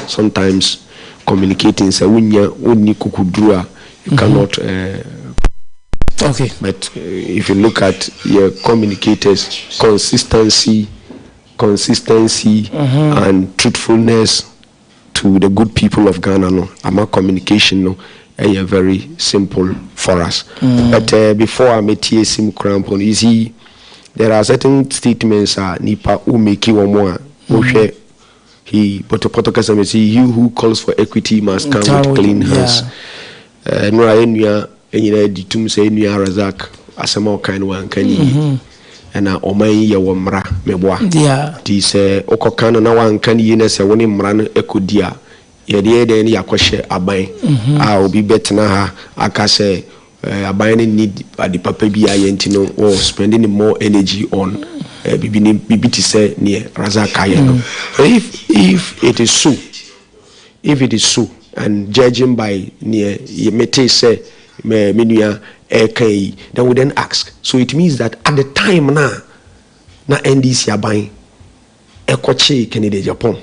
sometimes communicating say you cannot okay, but if you look at your communicators, consistency and truthfulness to the good people of Ghana, no, our communication, no, is very simple for us. But before I met TSM Crampon, you see, there are certain statements nipa who make you more. He but you who calls for equity must come with clean hands. No, I ditum say nua Razak asema kan wan kani na oman ye wo mra meboa di say okokan na wan kan yi na say woni mra no ekodi a ye de den yakɔhye aban a obi betena ha aka say aban ni need adi papa bi ayenti no or spending more energy on bibi ti say near Razak ayeno. So if it is so and judging by near Yemete say then we then ask. So it means that at the time na NDC are buying Ekoche Kennedy Japan,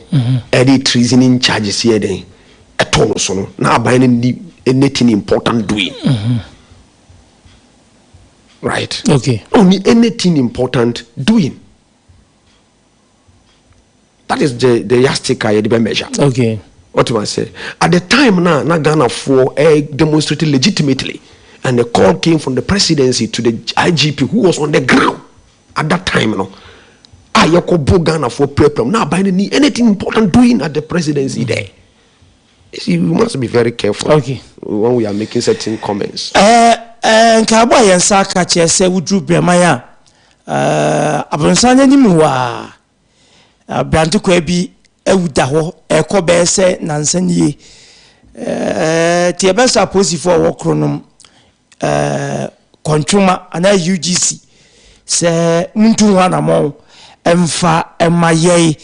any treasoning charges here then a ton so now buying anything important doing. Right. Okay. Only anything important doing. That is the yardstick I had measure. Okay. What do I say? At the time now, Ghana for demonstrated legitimately, and the call came from the presidency to the IGP who was on the ground at that time. You know, Ayako Ghana for prepare now by anything important doing at the presidency there. You see, we must be very careful. Okay. When we are making certain comments. Nkabo yensa ka chese wudru bremaya abonsanya ni muwa brantu kwa bi ewuda ho ekobese nansanie tie besa posifo wokronom kontuma ana UGC se muntu wana mo emfa emaye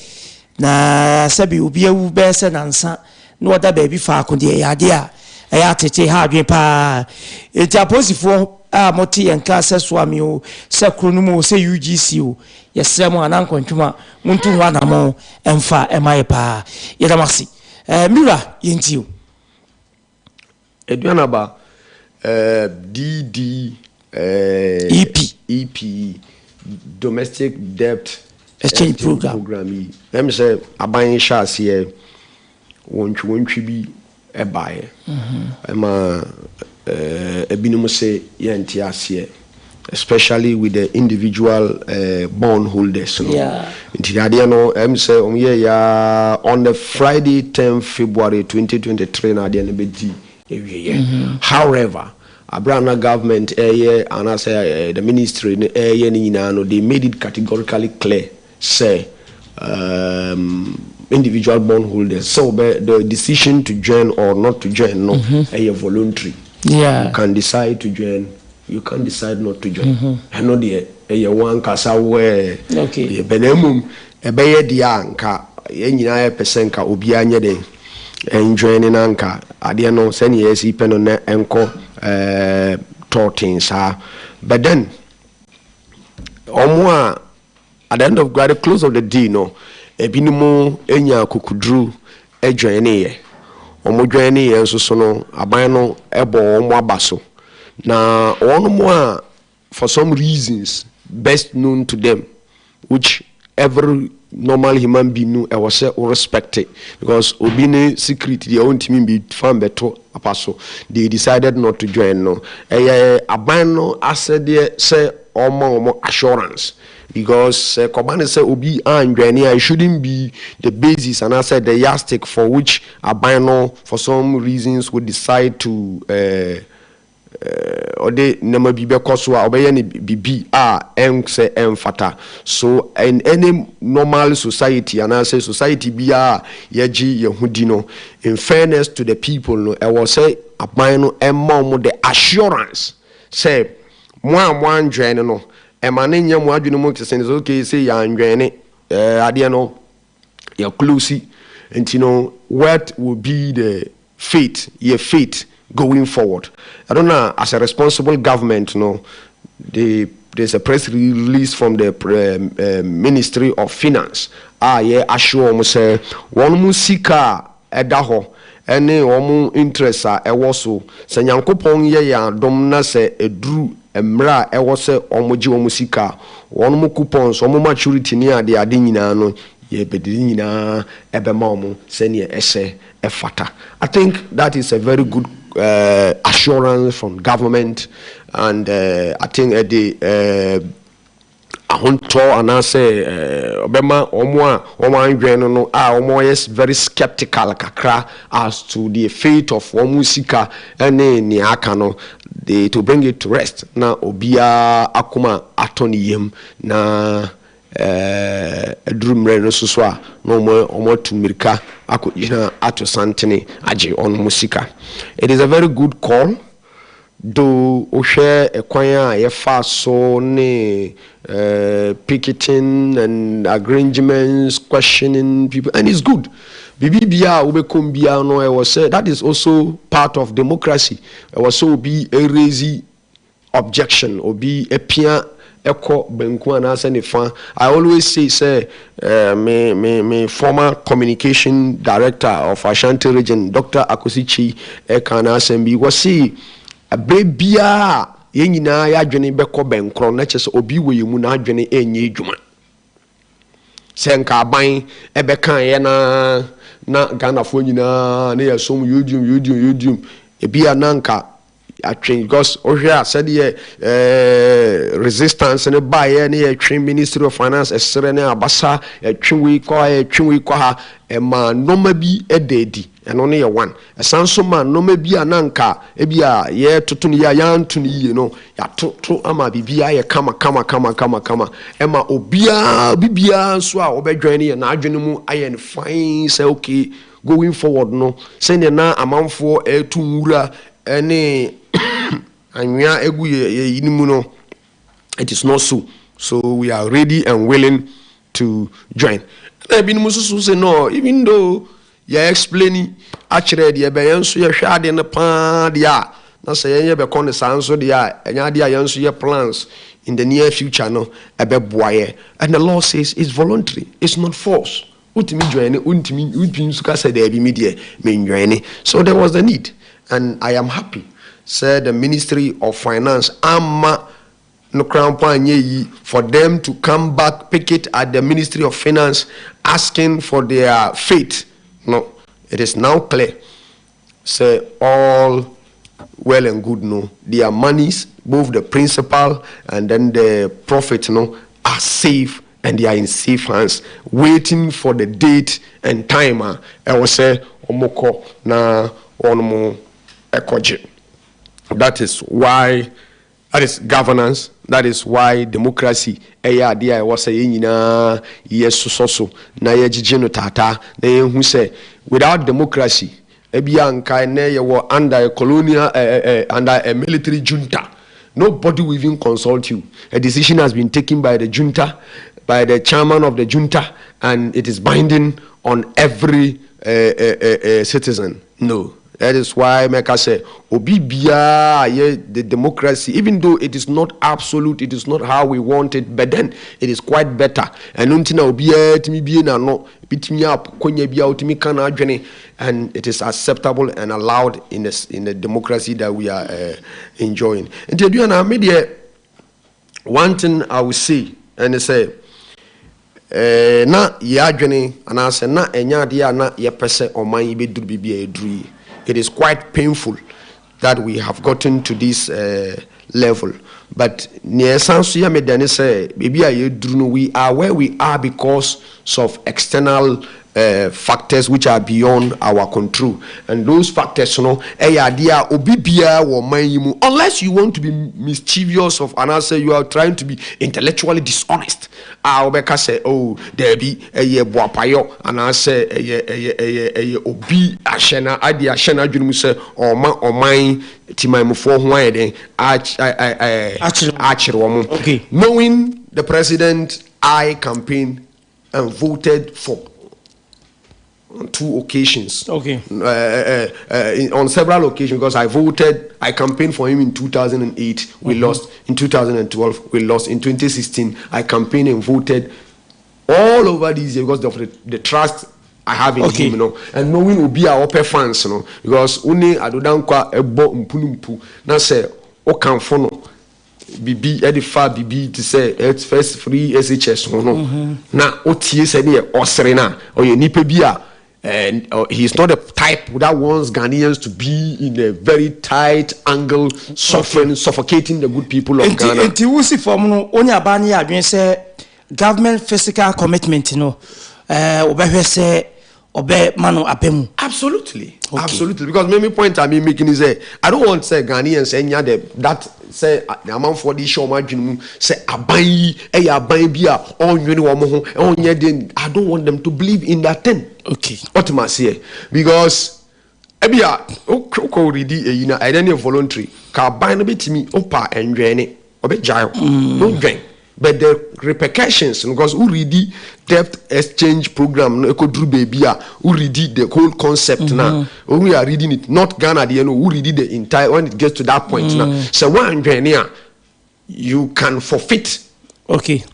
na sabi obi ewu bese nansa no oda baby fa akode yade a eya tete ha adwen pa enti aposifo a moti yenka seso amio se kronom se UGC o yesremo anan kontuma muntu wana mo emfa emaye pa yedamasi mira yentio Eduanaba EP domestic debt exchange program. Let me say aban shas here wontwi bi ebae ema ebinum say yenti ase especially with the individual bond holders. Yeah. Say on the Friday 10 February 2023 na however Abraham government and I say the ministry they made it categorically clear say individual bond holders so the decision to join or not to join no voluntary. Yeah, you can decide to join, you can decide not to join. I know the one kasa where okay benemum ebeye dia anka yenyina pesenka obi anye den enjoying anka ade no sene yesi peno na enko tortins but then omwa at the end of the close of the day no ebinumu enya kukudru ejoine ye omodwane ye nso so no aban no ebo omo abaso na one more for some reasons best known to them which every normal human being I was respected because obine secret their own team be found better apaso they decided not to join no aban no ased say omo assurance because Kobane say obi it shouldn't be the basis and I said the yardstick for which abano for some reasons would decide to or they never be because obey bibi say emfata. So in any normal society and I say society be yeji yehudino in fairness to the people no I will say abano emmo the assurance say one join no emane nya mu adwene mu kese so okay say ya ndwene ade no ya close and you know what will be the fate going forward. I don't know, as a responsible government, there's a press release from the Ministry of Finance ye assure mo say one mu sika eda ho ene omo interest a ewo so se Nyankopon ye ya dom na se eduru emra ewo se omo gi omo sika one mu coupons omo maturity ni ade nyina no ye bediri nyina ebema omo se ne ese efata. I think that is a very good assurance from government, and I think and I say obema omo is very skeptical kakra as to the fate of omusika ene ni aka no, they to bring it to rest na obia akuma atoni yem na edrumre no so a no omo tumirika akojina ato santene age on musika. It is a very good call. Do share a choir a fast so ne picketing and arrangements, questioning people, and it's good. Bibia ubekumbia no, I was said that is also part of democracy. I was so be a lazy objection or be a pia echo benkwana senifa. I always say me former communication director of Ashanti region, Dr. Akusichi Ekana Sembi was see a babia ye nyina ya adwene beko benkro na kyese obi we mu na adwene enye dwuma senka aban ebeka ye na Ghana fo nyina na yesom yodium ebia nanka atwen because ohwe said ye resistance ne ba ye na ye twen Ministry of Finance esere ne abasa twen we kwa ha ma noma bi ededi eno ne ye one esanso ma noma bi ananka ebia ye toto ne ya antuni ye no ya toto ama bibia ye kama ema bibia so a obedwan ne na adwene mu aye ne fine say okay going forward no say ne na amanfo etunwura ene anwa egu ye yinimu no, it is not so we are ready and willing to join. Na bi mususu say no, even though you explaining actually the be yenso ye hwade ne pa dia na say ye be kon sanso dia enya dia yenso ye plans in the near future no ebe boaye, and the law says it's voluntary, it's not forced. Ultimi join ultimi suka say there be media me join. So there was the need, and I am happy said the Ministry of Finance ama no crown panye for them to come back picket at the Ministry of Finance asking for their fate. No, it is now clear. Say all well and good, no, their monies, both the principal and then the profit, no, are safe and they are in safe hands, waiting for the date and time. I will say omoko na onomo ekoje. That is why, that is governance, that is why democracy eya dia e was say nyina yeso so na ye gigino tata na ye hu say without democracy ebia nkai na ye wo under a colonial under a military junta, nobody will even consult you. A decision has been taken by the junta, by the chairman of the junta, and it is binding on every citizen. No. That is why Mecca say Obibia the democracy, even though it is not absolute, it is not how we want it, but then it is quite better. And until Obia to me be no beat me up, konya bia utimi kana adwene, and it is acceptable and allowed in the democracy that we are enjoying. And to do an media, one thing I will say, and they say na ye adwene and I say na enya dia na ye pese oman be duru bibia eduru. It is quite painful that we have gotten to this level. But we are where we are because of external factors which are beyond our control. And those factors, unless you want to be mischievous of an answer, you are trying to be intellectually dishonest. I say, oh, there be a boapayo, and I say a obi ashena idea shena junumuse or mine timam for wine okay. Knowing the president, I campaigned and voted for on 2 occasions. Okay. On several occasions, because I campaigned for him in 2008. We lost. In 2012, we lost. In 2016, I campaigned and voted all over these years because of the trust I have in him, you know, and knowing will be our upper fans, you know, because only I do not quite a bo mpunumpu. Now say, o can follow BB edify BB to say it's first free SHS, no. Now, OTS any or Serena or your Nipebia, and he's not a type that wants Ghanaians to be in a very tight angle, suffocating the good people of Ghana. And you see for only abani again say government physical commitment, you know, say. Absolutely, absolutely. Because maybe point I mean making is I don't want to say Ghanaians say that say the amount for this show margin say abai bia on I don't want them to believe in that thing. Okay. What am I say? Because ebia already I don't voluntary ka buy no bit me opa and drain obe jail. Don't drain. But the repercussions, because who read the debt exchange program, no could do baby, who read the whole concept now. We are reading it, not Ghana, who read the entire when it gets to that point now. So one you can forfeit. Okay.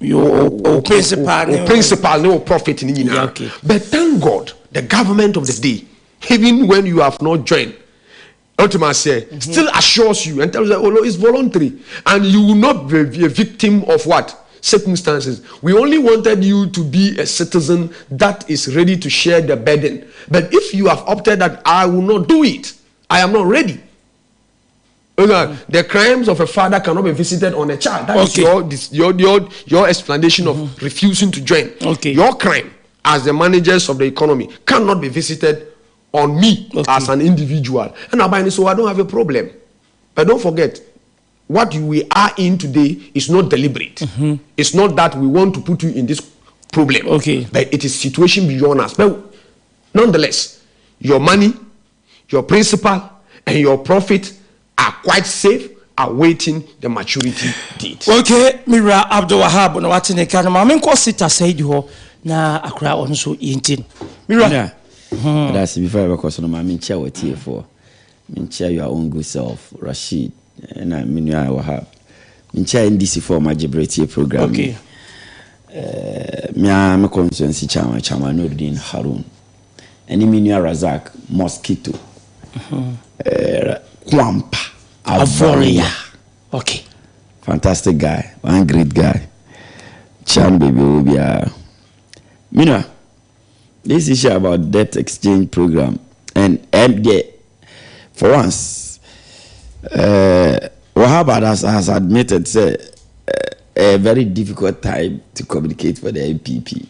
Your principal, no profit in you. Okay. But thank God, the government of the day, even when you have not joined, ultimately still assures you and tells you, oh no, it's voluntary and you will not be a victim of what circumstances. We only wanted you to be a citizen that is ready to share the burden. But if you have opted that I will not do it, I am not ready. The crimes of a father cannot be visited on a child. That is your explanation of refusing to join. Your crime as the managers of the economy cannot be visited on me as an individual, and so I don't have a problem. But don't forget, what we are in today is not deliberate. It's not that we want to put you in this problem. But it is situation beyond us. But nonetheless, your money, your principal, and your profit are quite safe, awaiting the maturity date. Okay, Mira Abdul Wahab, no what in the Canada. I mean, Cosita said you na akra also intin. Mira. That's before I because no I chair what here for. Chair your own good self, Rashid, and I mean I will have. Chair in this for my Gibraltar program. Okay. Me am a constituency chairman Nuruddin Harun. And me Razak Mosquito. Kwampa Avoria. Okay. Fantastic guy, one great guy. Chan baby will be Mina. This issue about debt exchange program and for once, Wahab has admitted say a very difficult time to communicate for the MPP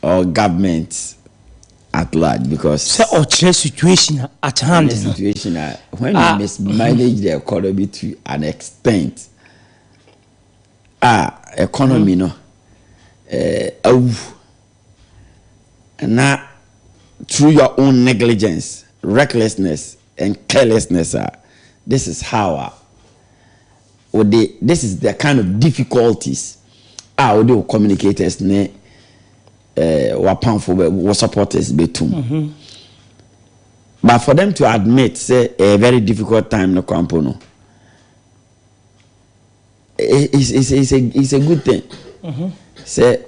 or government at large because situation at hand. The situation when you mismanage the economy to an extent, economy no, and now, through your own negligence, recklessness, and carelessness, this is how, this is the kind of difficulties how the communicators were supporters betum. But for them to admit, say a very difficult time no campono, it's a good thing. Say.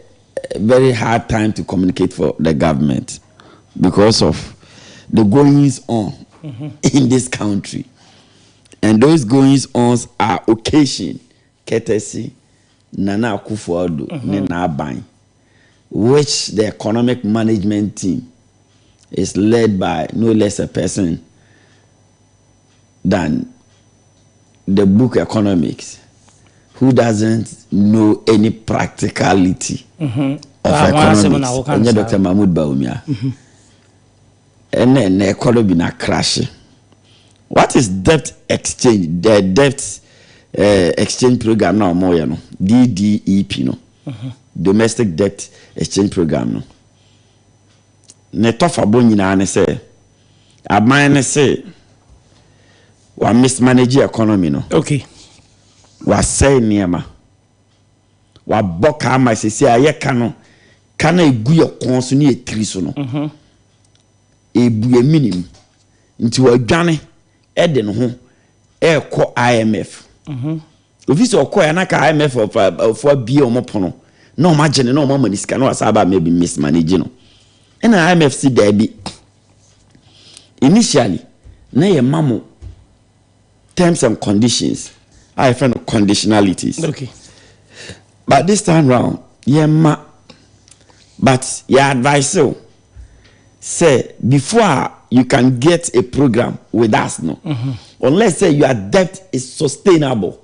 Very hard time to communicate for the government because of the goings on in this country, and those goings ons are occasion courtesy Nana Akufo-Addo Nana Aban, which the economic management team is led by no less a person than the book Economics, who doesn't know any practicality of economics. And Dr. Mahmoud Baumia. And then the economy na crash. What is debt exchange? The debt exchange program now more, you know, DDEP, no, domestic debt exchange program, no. Ne tofa boni na ne say, abane say, wa mismanage economy, no. Okay. Wa say niema. Wa boka ama sisi aye kano kana egu ye konso ni etiri so no. Ebu ye minimum. Nti wa dwane ede no ho ekọ IMF. Ofisi okọ ya na ka IMF of bie omopono no imagine no mama niska no asaba maybe mismanage no and IMFC there be initially na ye mamo terms and conditions I find conditionalities. Okay. But this time round, but your advice say before you can get a program with us, no, unless say your debt is sustainable.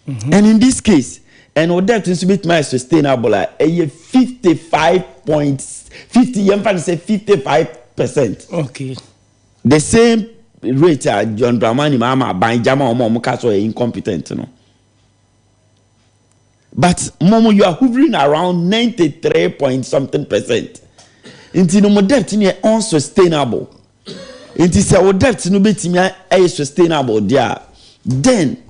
And in this case, and our debt is a bit more sustainable, like a 55%. Okay. The same rate John Dramani Mama buying Jama or Momokaso incompetent, no. But Momo, you are hovering around 93 point something %. Into no debt in unsustainable. It is our debt no bit is sustainable there. Then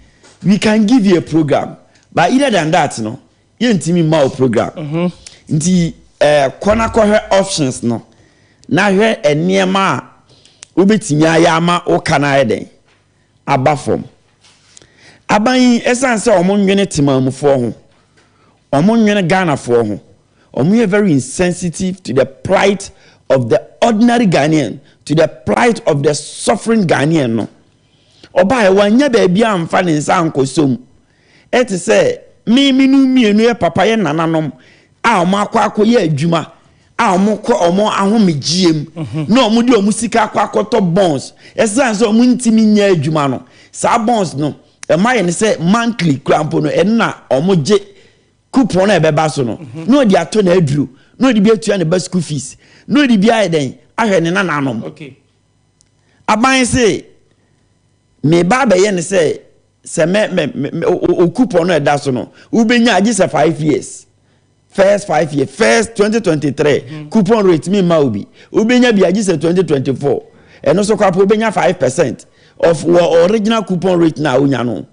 we can give you a program. But either than that, no, you ain't me more program. Into corner options, no. Now here a near ma ubetimi ayama o kana eden aba form aban essence omon nwene timamfo ho omon nwene Ghana fo ho omon very insensitive to the plight of the ordinary Ghanaian, to the plight of the suffering Ghanaian no oba e wanya ba bia amfa ne nsa ankosom et say me nu mienu e papa ye nananom a omakwa ye adwuma amoko omo ahomegiem na omo di omo sika akwakoto bonds essence omo ntimi nya adwuma no sa bonds no e maye ne say monthly crampo no enna omo je coupon na ebeba so no no di ato na aduru no di bi atua ne ba school fees no di bi ayeden ahwe ne nananom. Okay. Aban say me ba be ye ne say se me o coupon no e da so no u benya agi se 5 years. First 5 years, first 2023, coupon rate me maubi. Ubenya biaji se 2024. And also kwa ubenya 5% of original coupon rate na unya no.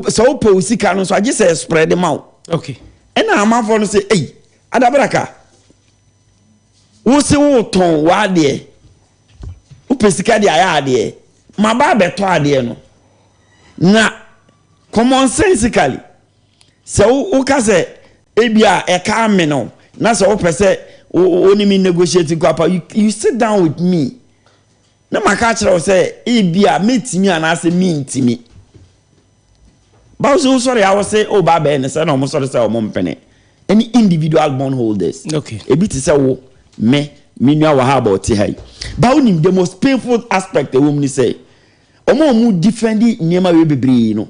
So upe usika no so aji se spread them out. Okay. And na amafo no say, hey, adabraka. Wo se wo ton wa de. Upe sika de aya de. Maba beto ade no. Na common sensically. So uka say ebia e ka me no na so pese oni me negotiate kwapa you sit down with me na maka kire say ebia metimi anase me ntimi ba so sorry I was say oh ba be ne say no mo sorry say o mo mpene any individual bond holders. Okay. Ebi ti say wo me nua wa ha about hai ba onim the most painful aspect the woman say omo defendi niema we bebre no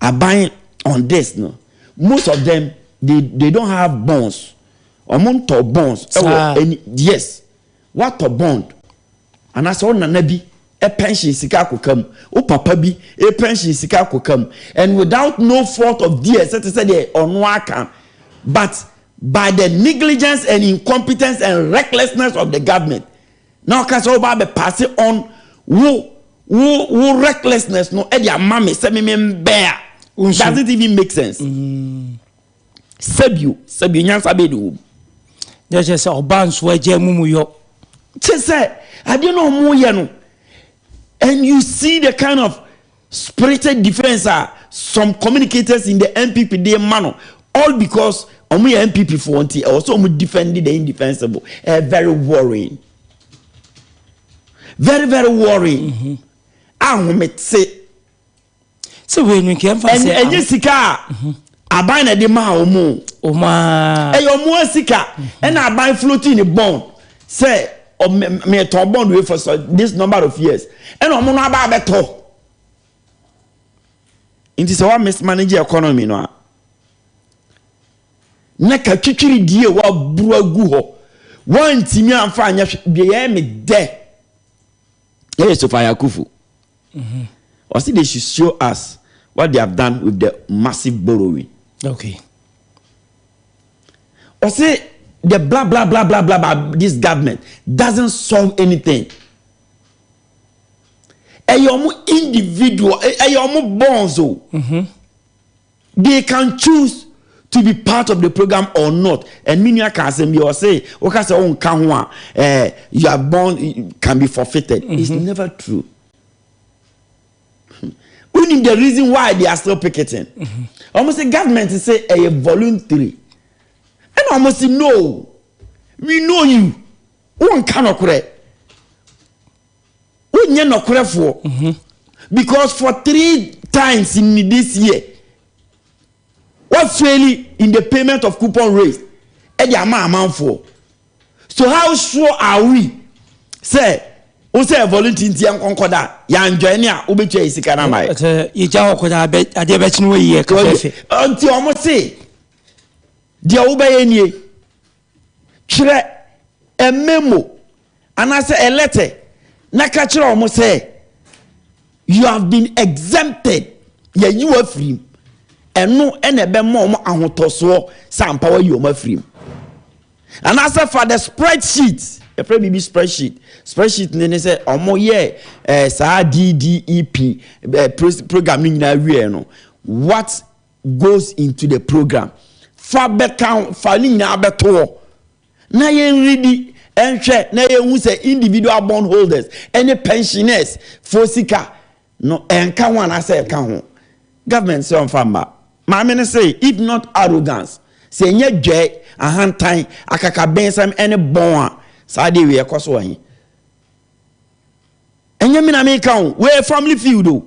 aban on this no. Most of them they don't have bonds. Amount of bonds. Yes. What a bond? And I saw Nanabi a pension sika come. O papa bi a pension sika come. And without no fault of theirs, set aside on one. But by the negligence and incompetence and recklessness of the government. Now cause over be pass it on who recklessness no edia mama say me bear. Does it even make sense? Sabio nyansa be do. Just say obanso eje mumu yo. Say I don't know mo ye no. And you see the kind of spirited defense some communicators in the MPP they man all because omo MPP for one thing also omo defending the indefensible. Very worrying. Very worrying. Say so when you can find and Jessica aban na de ma omo omo sika and aban floating in bond say me ton bond we for this number of years and omo no aba beto inti say wa mismanage economy no na ka twitwiri die wa buru agu ho wan timi amfa anya be me de so fire kufu or see they should show us what they have done with the massive borrowing. Okay. Or say the blah blah blah blah blah blah this government doesn't solve anything. Ayomu individual, ayomu bonzo. They can choose to be part of the program or not. And many can say, you say, okay, so you are born can be forfeited. It's never true. Only the reason why they are still picketing. Almost the government say a voluntary. And almost say no. We know you. One cannot correct. We not correct for. Because for 3 times in this year, what's really in the payment of coupon rates? And the amount for. So how sure are we? Say, we say volunteer in Concorda, Yan Jania, Ubiche is Kanamai. Yajakoda, I did bet no year. Until almost say, dear Ubayeni, Chre, a memo, and I say a letter, Nakacha almost say, you have been exempted, yeah, you are free, and no any bemo and what so some power you are free. And as for the spreadsheet, a pretty big spreadsheet, then they say, oh, more yeah, DDEP programming now, what goes into the program? Faber count, filing now better. Now you ready and check, now you say individual bondholders, any pensioners, for sika, no, and can one I say, can government say on farmer. My man say, if not arrogance. Say nye jay a hand time akaka bensam any bon sadi we ekoso yin enye mi na me kan we family field o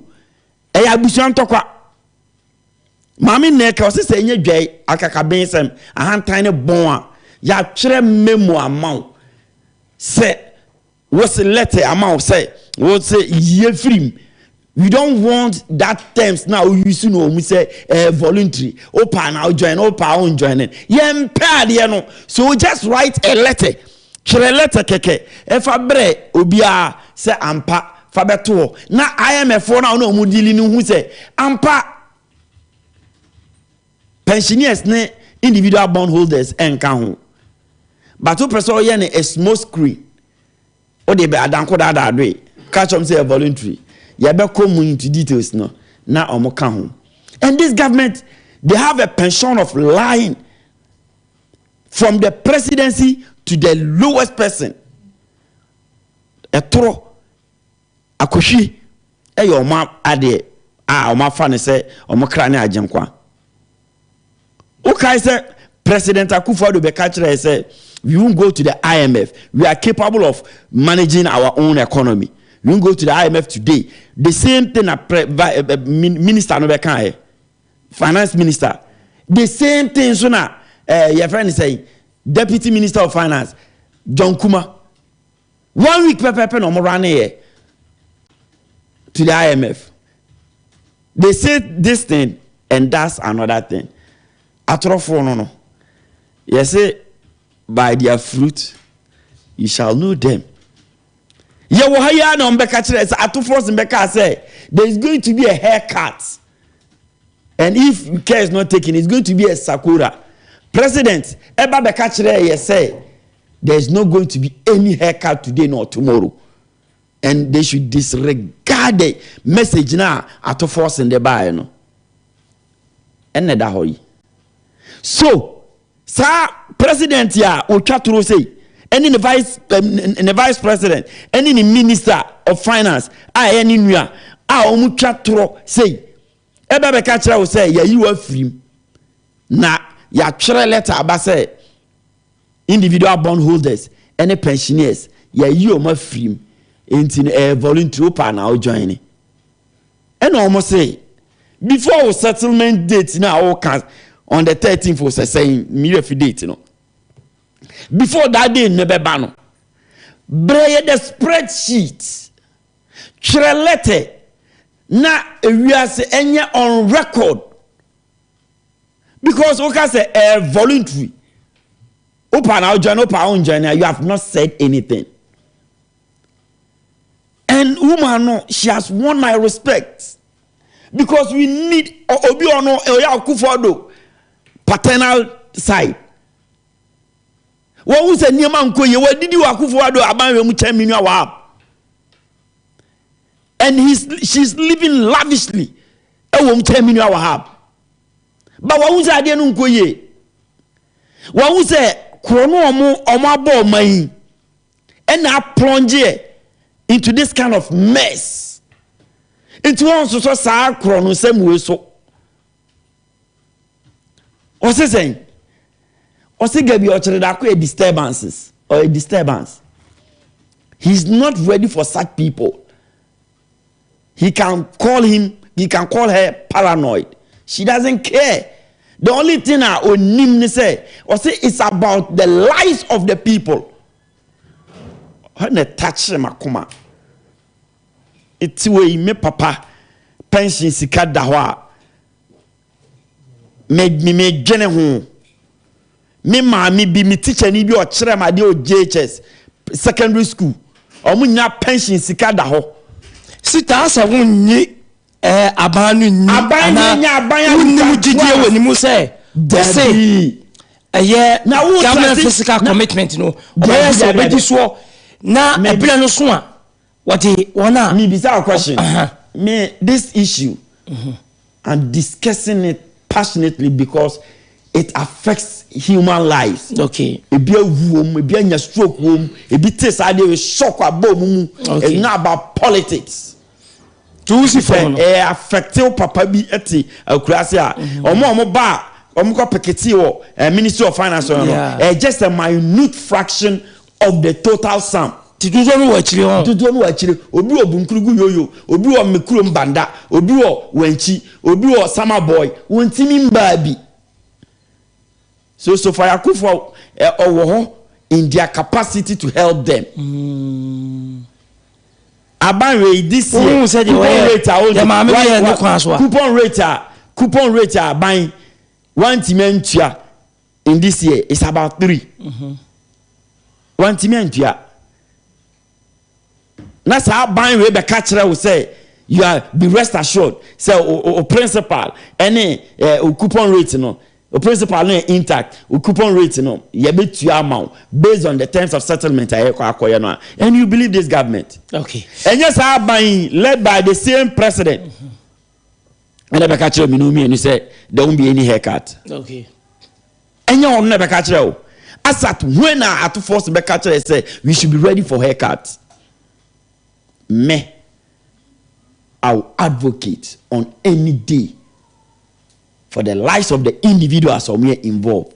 e ya busuan tokwa mami neka o say nye jay akaka bensam a hand time bon ya kire memo amount say what's the letter amount say what say ye free. We don't want that terms now. You see, no, we say voluntary. Opa now join. Opa on joining. No. So we just write a letter. Chere letter keke. If I bre obia say ampa fabeto. Na IMF now no mu dealing who say ampa pensioners ne individual bondholders enka. But to person yen a small screen. O de be adanko da way. Catch them say voluntary. You better come into details now. Now I'm home. And this government, they have a pension of lying from the presidency to the lowest person. A tro, a kushi, a your mom ade, my fan say, or my crane ajankwa. Okay, sir, President Akufo-Addo Bekachire said, we won't go to the IMF. We are capable of managing our own economy. We won't go to the IMF today. The same thing minister no bekan finance minister. The same thing so now your friend is saying deputy minister of finance John Kuma. 1 week pepe no more run here to the IMF. They say this thing and that's another thing. Atrofo no. You say by their fruit you shall know them. There is going to be a haircut. And if care is not taken, it's going to be a sakura. President, say there is not going to be any haircut today nor tomorrow. And they should disregard the message now at force in the bar. No? And so, sir, President, ya, Ochaturo say, any the vice president, any the minister of finance, any new, Omuchatro say, Eba Bekachra will say, yeah, you are free. Na ya chere letter about say individual bondholders, any pensioners, yeah, you are free. Into a voluntary panel joining. And almost say, before settlement date now, on the 13th was saying, me date, you know. Before that day, never ban. Bray the spreadsheet. Chere na we are say on record. Because we can say voluntary. Open our journal, you have not said anything. And woman, she has won my respect. Because we need Obi Ono Akufo-Addo paternal side. What was a near man? What did you Akufo-Addo about 10 million? And she's living lavishly. 10 million. But what was I doing? What was a chrono or my and I plunge into this kind of mess. It wants to say chrono same way so. What's he saying? What's he gave you a disturbances or a disturbance? He's not ready for such people. He can call her paranoid. She doesn't care. The only thing I own say it's about the lives of the people. When they touch them, it's way me papa pension sika dawa. Me gene ho. Me maami bi me teacher ni bi o kire ma de o JHS secondary school. Omu nya pension sika daho. Sita asa wunni abanu ni abanu nya abanu ni jidie woni mu say say na government physical commitment no oba say obedi so na ebile no so a what wona me be say question me this issue I'm discussing it passionately because it affects human lives. Okay. Ebi awuom, ebi anya stroke wom, ebi tese ade we shock abom mu. It's not about politics. To see for no. Affect papa bi eti akurase a. Omo ba, omo ko peketi wo Ministry of Finance no. Just a minute fraction of the total sum. Tiduzo no wachiri ho. Tiduzo no wachiri. Obi obunkrugu yoyo, obi o mekuro mbanda, obi o wanchi, obi o summer boy, wontimi mba bi. So far Akufo in their capacity to help them. Aban this year coupon rate aban one timentua in this year is about 3. One timentua. Na sa aban we be catch will say you are be rest assured say o principal any coupon rate no. The principal no intact, the coupon rate no, you bet you amount based on the terms of settlement. And you believe this government? Okay. And yes, I buying led by the same president. And never catch me no me and you say there won't be any haircut. Okay. And you never catch you. As at when I had to force the catcher and say we should be ready for haircuts. Me, I'll advocate on any day for the lives of the individuals who are involved.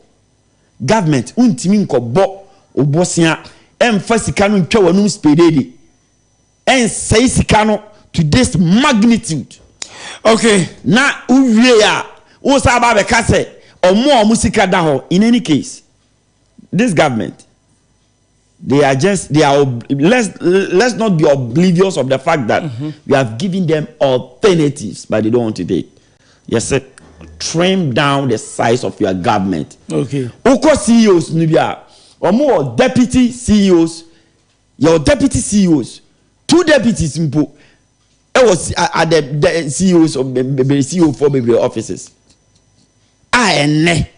Government untimi nkobo obosia emfa sika no ntwa wanum spedede en say sika no to this magnitude. Okay. Na uwie ya wo sa ba be ka se omo sika da ho. In any case, this government let's not be oblivious of the fact that we have given them alternatives, but they don't want to take. Yes, sir. Trim down the size of your government. Okay. Oko CEOs nibia or more deputy CEOs, your deputy CEOs, 2 deputies mpo. It was at the CEOs of the CEO for baby offices. They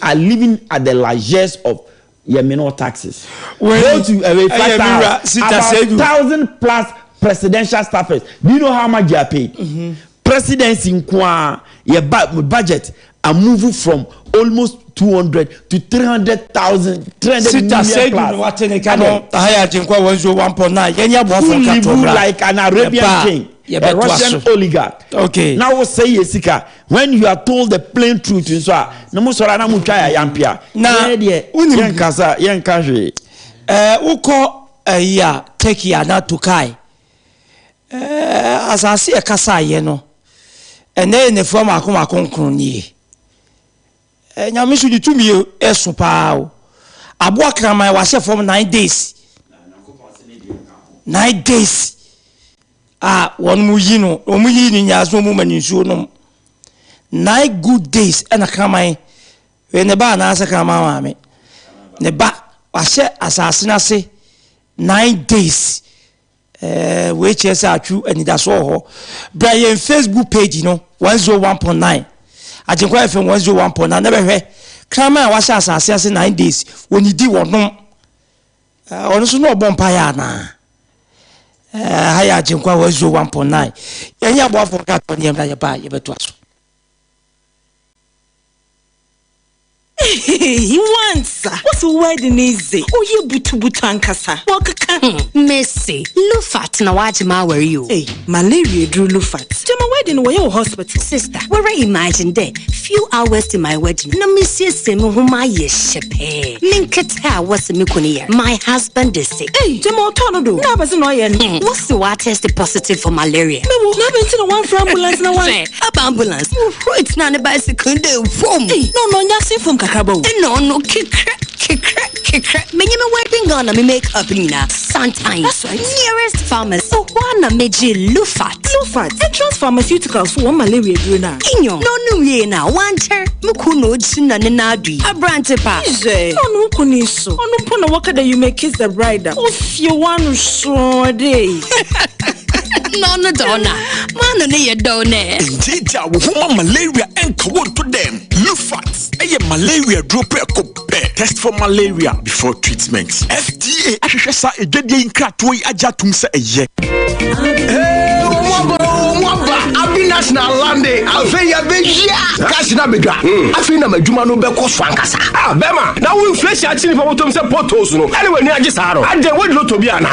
are living at the largesse of your minor taxes. Go to about 1,000 plus presidential staffers. Do you know how much they are paid? Presidency in Kwa, your budget are moving from almost 200 to 300,000, 300 million plus. Who live like an Arabian king, a Russian oligarch. Okay. Now we say Yesika, when you are told the plain truth, you say, "No more sorana muchaya yampia." Na unikasa yankaje. Uko ya teki ya na tukai. Asasi e kasa ye no. Ene ne fo ma konkron ni. Nyame su di tumi esu pa o. Abo akraman wa she from 9 days. 9 days. Won mu yi no, o mu yi ni nyazo mu maninsuo no. 9 good days and akraman. We ne ba na asa kraman wa me. Ne ba wa she asase na se 9 days. Which is true and that's all. Brian Facebook page, 101.9. I think I from 101.9. Never heard. Krama was as 9 days when you do one. Also, no bonfire now. I think I was 1.9. And you have forgot on him that you buy your to us. He wants. What's a wedding easy? Oh, you butu ankasa. Messi, Lufat na wajima were you? Hey, malaria drew Lufat. To my wedding were your hospital. Sister, where I imagine there, few hours to my wedding. No Monsieur Semu whom I shepe. Minketa was a mikuni. My husband is sick. Hey, Jamo Tornado. No, but no, what's the water test positive for malaria? No, never seen one for ambulance. No one. Up ambulance. It's not a bicycle. No, nothing from Kakabo. No, kick. Many wedding gonna me make up Nina. Sometimes. That's right. Nearest pharmacy. So one meji Lufat. Entrance pharmaceuticals for one malaria druna. Inyo. No ye na. Wanter. Mukuno china nenadi. A brantepa. No kuniso. No pona waka that you may kiss the bride. If you want to show day. No, donna. Man, no, you don't know. Indeed, woman malaria and cold to them. Lufat. A malaria drop test for malaria before treatment. FDA. Ashesa a dead in Kratway Ajatum say a ye. Abi national lande afeya beja cash na bega afina madwuma no be ko swankasa bema na wo inflation achini pa botom se potos no anyway ni age saaro ade we lo to bi ana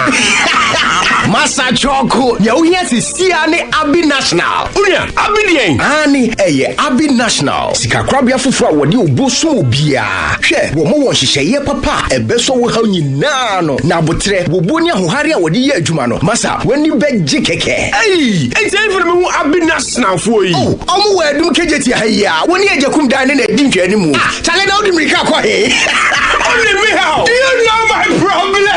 masa choko ya uhia sisia ne Abi national unia abi dien ani eye Abi national sikakrabia fofo a wode oboso obia hwe wo mo won hyehyeye papa ebeso wo ha nyina no na botre wo boni ahohare a wode ye adwuma no masa wani beji keke enti even me wo Abi national for you omo we dum kejeti ahia woni ajakum dan na di ntwani mu chale na odi mirika kwa he only me how do you know my problem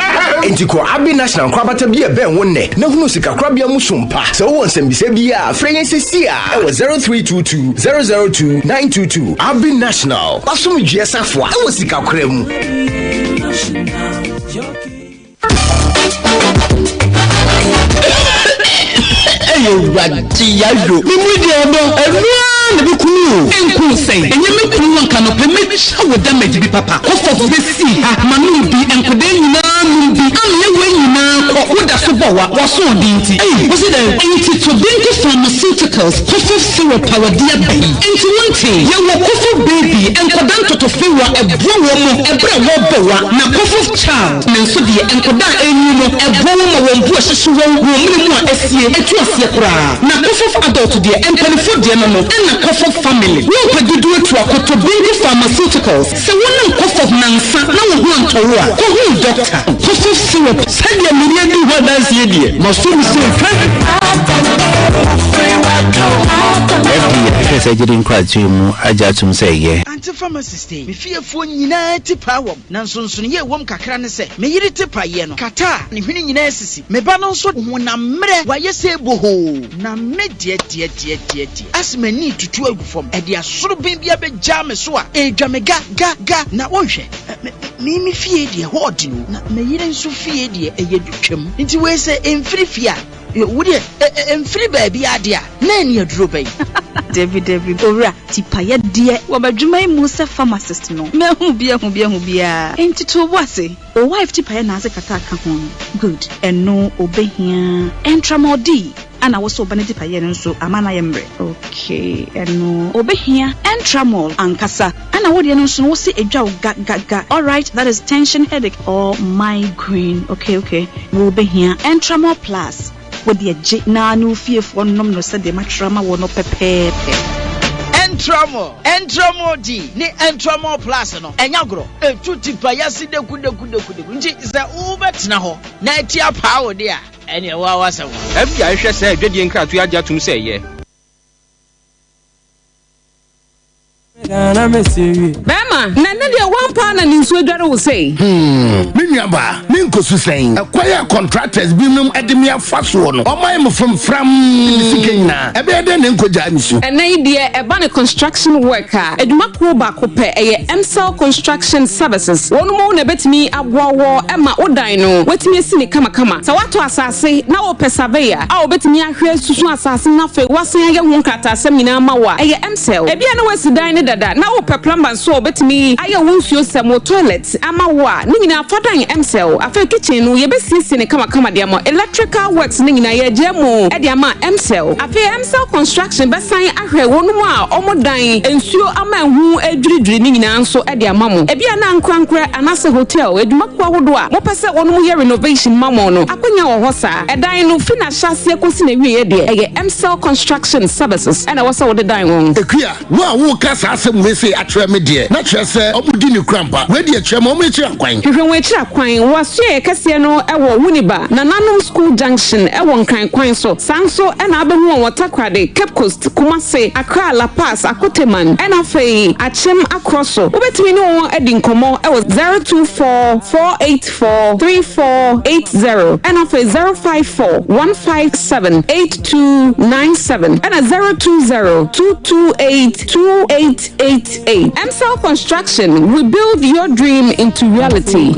enti ko Abi national kwabata bi e ben wonne na hunu sikakrabia mu sompa se wo nsembise bi a frɛyensesi a e wo 0322 002 922 Abi national basum giesafo a e wo sikakra mu Wati yayo mimi de odo enua ne bikunu enku sei enye mekunu wanka no pe me shawo damage bi papa kosto be si ha manu bi enkode nyina nu bi ame we nyina ko woda so bo wa so dinti wo se dem enti to binti pharmaceuticals cough syrup power dia bi enti wonte ye wo cough baby enkodan toto fewa ebro wo mo ebra wo bo wa na cough child na so de enkodan enyu no ebro wo mo wo mbu ahyeso wo mu a esie etu asie na cough adult de empanifo de no no na cough family wo pagidu etu akoto binti pharmaceuticals se wona cough nansa na wo ho antowo a ko hu doctor cough syrup sadia miriye di wadanse die masum se Ese jidin kwa chimu aja tumseye anti pharmacist me fiefo nyina tipa wom na nsonson ye wom kakra ne se me yiri tipa ye no kata ne hwene nyina asisi me ba no nso honamre waye se boho na me die asmani tutu agufom e de asoro ben bia be ja me so a edwame ga na wonhwe me fie de hodi no na me yiri nso fie de eyedutwam nti we se emfiri fie wudi emfiri baabi ade a na ni aduro bai David ora tipa ye de wabadwuma mu se pharmacist no me hu bia enti to boase o wife tipa ye na ase kata aka ho good eno obehia entramodi ana woso baneti pa ye nso amana ye mbre okay eno obehia entramol ankasa ana wodi no nso wo se edwa ga all right that is tension headache or migraine okay wo obehia entramol plus with the na no fiefo nom no se de matrama wo no pepepe Entramol D ni Entramol plus no enyagro etuti pa yasi de kude nti ze ubetna ho na etia pa wo de a ene wa wasa wo abia hwɛ sɛ adwadie nkratu agya tum sɛ yɛ Bema, na de one pound and in Sweden will say. Minyaba, Minkosu saying, acquire contractors binum edemia fasono. Or my from Sikena, a better than Kojamisu. An idea about a construction worker, a Makroba Cope, a MCL construction services. One more bet me a war, Emma Odino, wait me a cynic kama. So what to assassin now Pesavea? I'll bet me a create to assassin nothing. Was saying a wonkata seminar mawa, a MCL. A Biano was dining that now per plumber so bet me I won't use some more toilets. Ama wa, Nina Fatan MCL, a afa kitchen no ye be sisi ne kama de ama electrical works ne nyina ye jemu e de ama MCell afa MCell construction be san ahwe wonu a omodan ensuo ama hu adwiridwiri ne nyina nso e de ama mo e bia na nkrankra anase hotel edumako ahodo a mo pese wonu mo ye renovation mamo no akonya wo hosa e dan no fina hyase kosi na wie ye de e MCell construction services and wasa wo de dan won ekua wo kasa asem we say atwe me de na twe se obudi ni krampa we de atwe mo me kira kwan hwehwe we kira kwan waso ye kase no e wo Wuniba na nanom school junction e wo nkan kwan so sanso e na abehu won Takrade Cape Coast Kumase Accra La Paz Akoteman e na fei achem akroso obetimi ni won edi nkomo e wo 0244843480 e na fei 0541578297 e na 0202282888 MCell Construction, we build your dream into reality.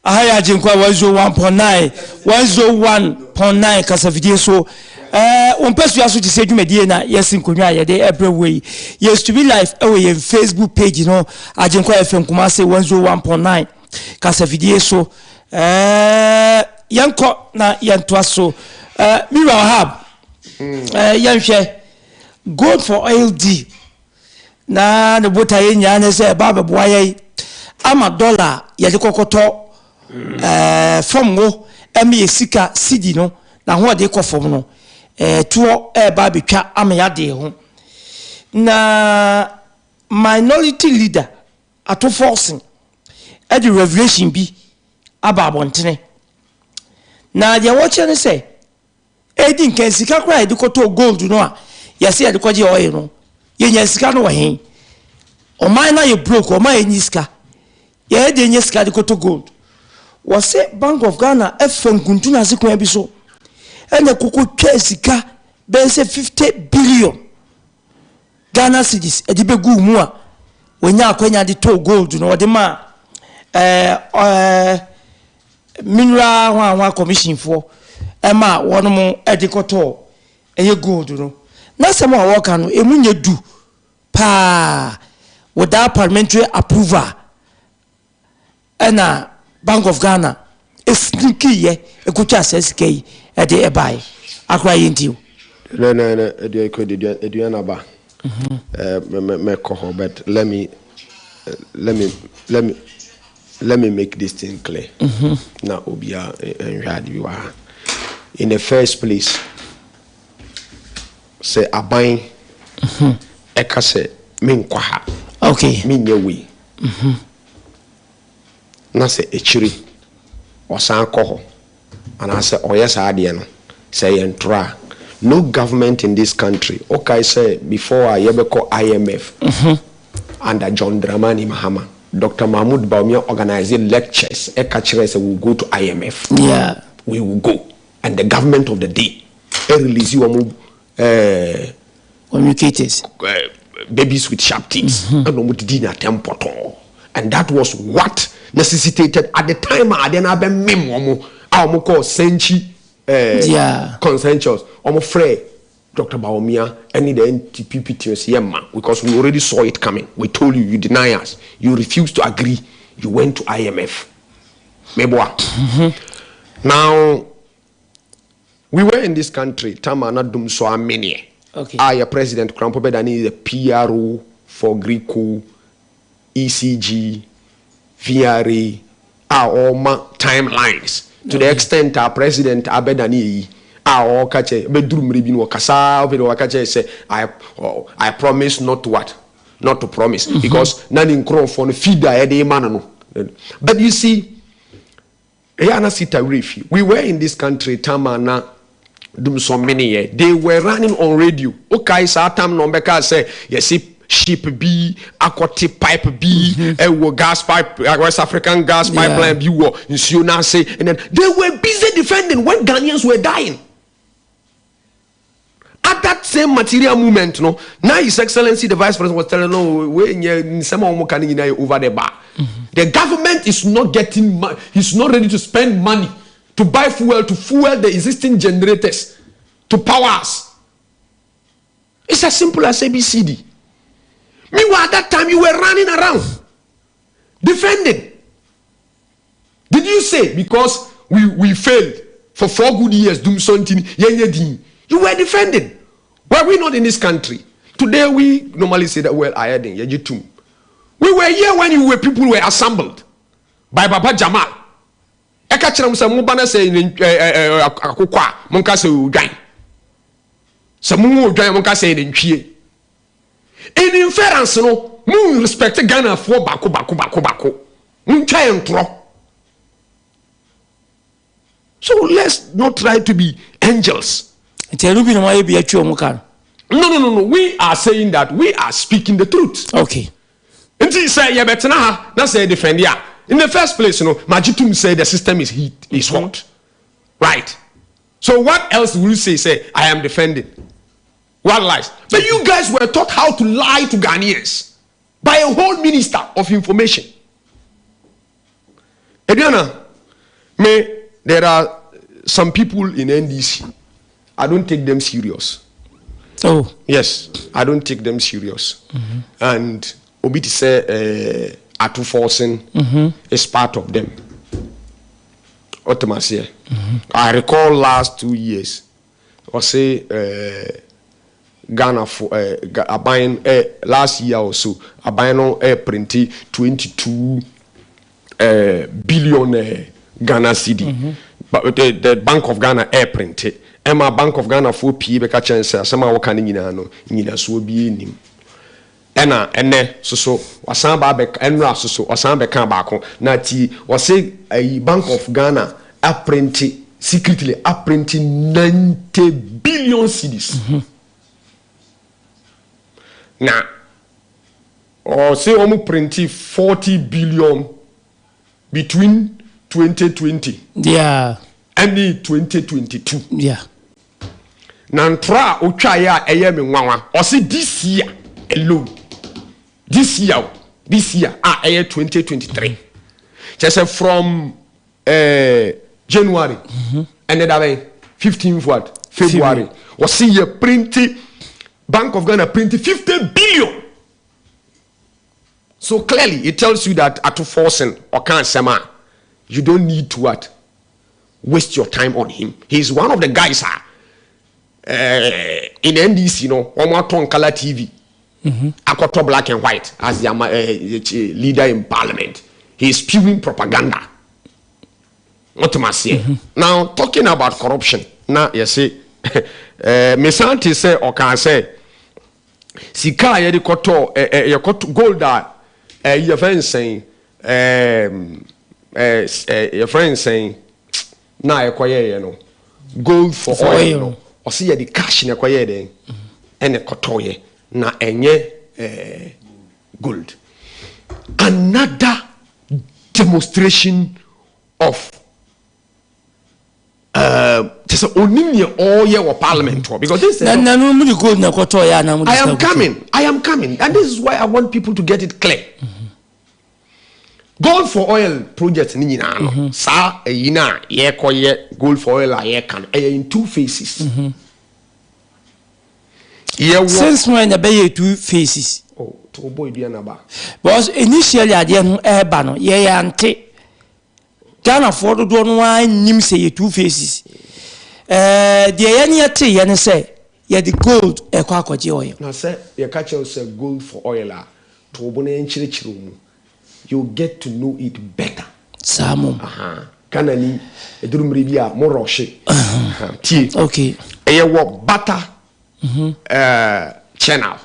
Ahaya jinkwa 101.9 kasafidie so onpesu aso ti se dwumedie na yesin konwa ye de everywhere yes to be live e Facebook page no ajinkwa FM Kumase 101.9 kasafidie so yanko na yantoa so Mira Wahab yanhwe gold for oil D na ne bota ye nya ne se ba beboa ye ama dollar ye de kokoto from wo emi sika cedi no na ho de kofom no tuo ba betwa ama ya de ho na minority leader ato forcing e the revelation bi aba abontene na dia woche ne se edi nkan sika kra e de koto gold no a yesi e de koje oil no ye nya sika no wahen o man na ye broke o man ye sika ye de nya sika de koto gold wase Bank of Ghana efenkuntu na sekwan bi so ene koko twa sika be se 50 billion Ghana cedis e de begu mu a wonya akwanya de to gold no de ma mineral one commission for ema wono mo edikoto eye gold no na sema wa woka no emunye du pa without parliamentary approval ena Bank of Ghana esniki ye ekutwa sesike e de ebai akra yintiu no edu ko edu na ba me ko but let me make this thing clear. Now, Obia and you are in the first place. Say Abain, Eka say Minkwaha. Okay, Minyawi. Na say Echiri or Sankoho, and I say, oh yes, Adiano. Say Entra. No government in this country. Okay, say before I ever call IMF under John Dramani Mahama. Dr. Mahmoud Baumia organizing lectures. Said we'll go to IMF. Yeah. We will go. And the government of the day release you communicators. Babies with sharp teeth. And that was what necessitated at the time I didn't have a memo. Our call Senchi consensus. Frey. Dr. Baumia, any the NTPPTS, because we already saw it coming. We told you, you deny us. You refused to agree. You went to IMF. Now, we were in this country. Tamana dum so many. Okay. I, President Krampo Bedani, the PRO for Greco, ECG, VRA, are all timelines. To the extent our President Abedani. I promise not to what? Not to promise. Because none in crow for the feeder a man. But you see, we were in this country, Tamana dum so many years. They were running on radio. Okay, so time no say yes, ship B, aquatic pipe B, gas pipe, West African gas pipeline B, and then they were busy defending when Ghanaians were dying. At that same material movement, no, now His Excellency the Vice President was telling over the bar. The government is not getting he's not ready to spend money to buy fuel to fuel the existing generators to power us. It's as simple as ABCD. Meanwhile, at that time, you were running around, defending. Did you say because we failed for 4 good years, doing something, you were defending? Were we not in this country? Today, we normally say that, well, I had in Yajitum. We were here when people were assembled by Baba Jamal. Ekachram sa mubana say akokwa monka say udwan. Sa mu udwan monka say ntwie. In inference no, mu respect Ghana for bako. Mu try and throw. So let's not try to be angels. No. We are saying that we are speaking the truth. Okay. Until say ya betena na say defend ya. In the first place, Majitum said the system is hot. Right. So what else will you say, I am defending? What lies? But you guys were taught how to lie to Ghanaians by a whole minister of information. Ediana, there are some people in NDC. I don't take them serious. Oh. Yes, I don't take them serious. And Obiti say Atu forcing is part of them. I recall last 2 years, or say Ghana for buying last year or so, a buying printed 22 billion Ghana cedi. But the Bank of Ghana printed. Emma Bank of Ghana for P beka chance sama wakani nyina so bi nim. Ena ene so wasan ba be enra so wasan be kan baako na ti wase Bank of Ghana printed secretly printing 90 billion cedis. Na or say omu printed 40 billion between 2020 and 2022. Yeah. Nantra utwaya me nwanwa or say this year alone. This year 2023. Just from January and then 15th what February or see you printed Bank of Ghana printed 50 billion. So clearly it tells you that at forcing or can't sema you don't need to what waste your time on him. He's one of the guys in NDC, Omaton color TV. Akoto black and white as the leader in parliament. He's spewing propaganda. What am I saying? Now, talking about corruption. Now, you see, Mesanti say, or can say, Sika yedi koto, gold that, your friend saying, your friend saying, na ekwaye gold for oil. Or see the cash in ekwaye den, and a kotoye. Na enye gold. Another demonstration of just only all year parliament because this is I am coming, and this is why I want people to get it clear. Gold for oil project ni nyina sa yina ye koye gold for oil aye kan in 2 phases. Since when the bay 2 phases? Oh, to boy be anaba. Because initially I didn't no ye ante. Ghana for the one wine nim say 2 phases. The any yen say ye the gold e kwakwaje oil. Now say ye catch us gold for oil to bone enchirichiru. You get to know it better. Samum. Kana ni edurumri bia mo roche. Okay. Eye wo butter channel.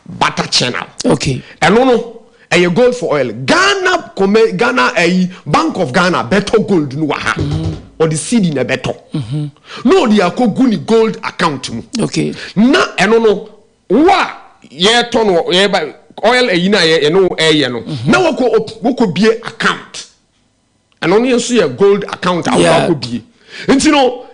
Butter channel. Okay. And no, a gold for oil. Ghana a Bank of Ghana better gold no or the seed in a better. No, the akoguni gold account. Okay. Na no wa ye ton ye by oil a yina ye no no. Now woko be account. And only see a gold account woko be. And you know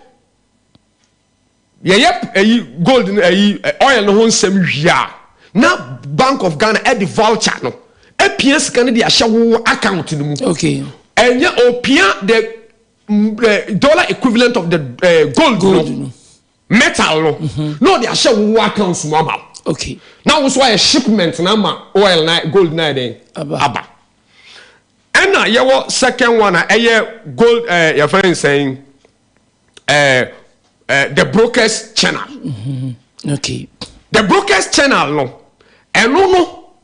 gold oil no nsem hia na Bank of Ghana e the voucher no e PS kan dey ahye account no mu. Okay. And opia the dollar equivalent of the gold no metal no they are share wo account small. Okay. Now was why a shipment na ma oil na gold na den aba. And na your second one gold your friend saying the brokers channel. Okay. The brokers channel no. No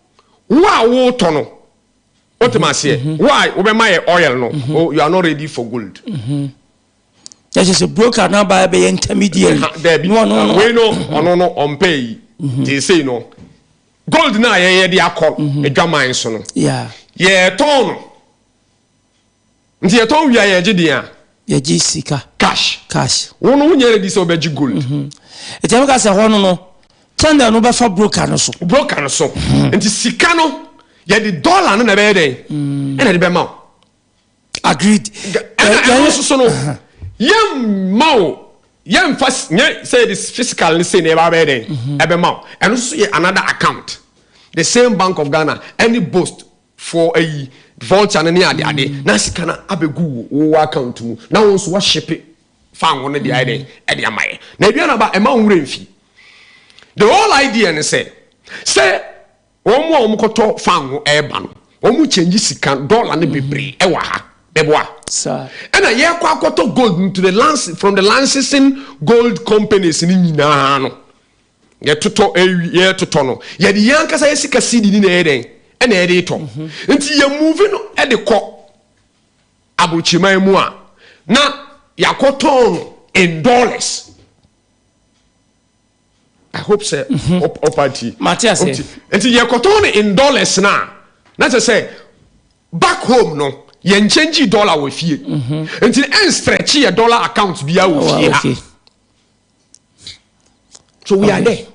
why wo to no. What am I saying? Why we my oil no? Oh, you are not ready for gold. That is a broker now by the intermediary. No. We no on pay. They say no. Gold na ye dey akọ edwaman so no. Yeah. Ye ton. Nti ye ton wia ye gidi a. Ye gi sika. Cash. Wo no nyere di so be gi gold. Eti am ka se ho no. Channel no be fa broker no so. Nti sika no ye di dollar no na be den. E na di be ma. Agreed. And so no. Yam mau. Yam first say this fiscal say never be there ebe ma and also another account the same Bank of Ghana any boast for a vulture na ade na sika na abegu wo account mu na won so ship fan won dey ade e dey amaye na bia na ba e ma nwure mfi the whole idea ne say omo koto fan wo e ba no omo change sika dollar ne bebre e wa ha beboa sir and ye kwa akoto gold into the lands from the licensing gold companies ni nyina no ye toto no ye di yankasa ye sika seed ni na eden e na ede to nti ye move no e de ko abochiman mu a na yakoto in dollars. I hope so. Opati Matthias nti ye koto in dollars na say back home no yen change dollar we fie until en stretch your dollar account bia we fie. So we are there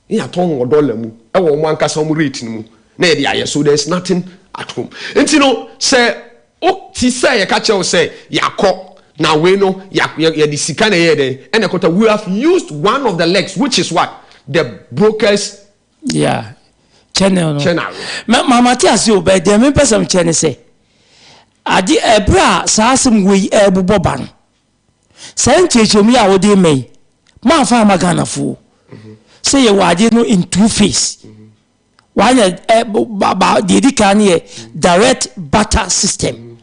in ton dollar mu e wo mo anka some rate mu na e dey so there's nothing at home until no say o ti say ye ka che o say yakọ na we no ya di sika na ye dey and we have used one of the legs which is what the brokers channel mama ti ase obey dem me person channel say adi ebra saasem we ebubo ban sanchechemi a wode mai ma fa magana fu say ye wade no in two phase one baba dedika ne direct barter system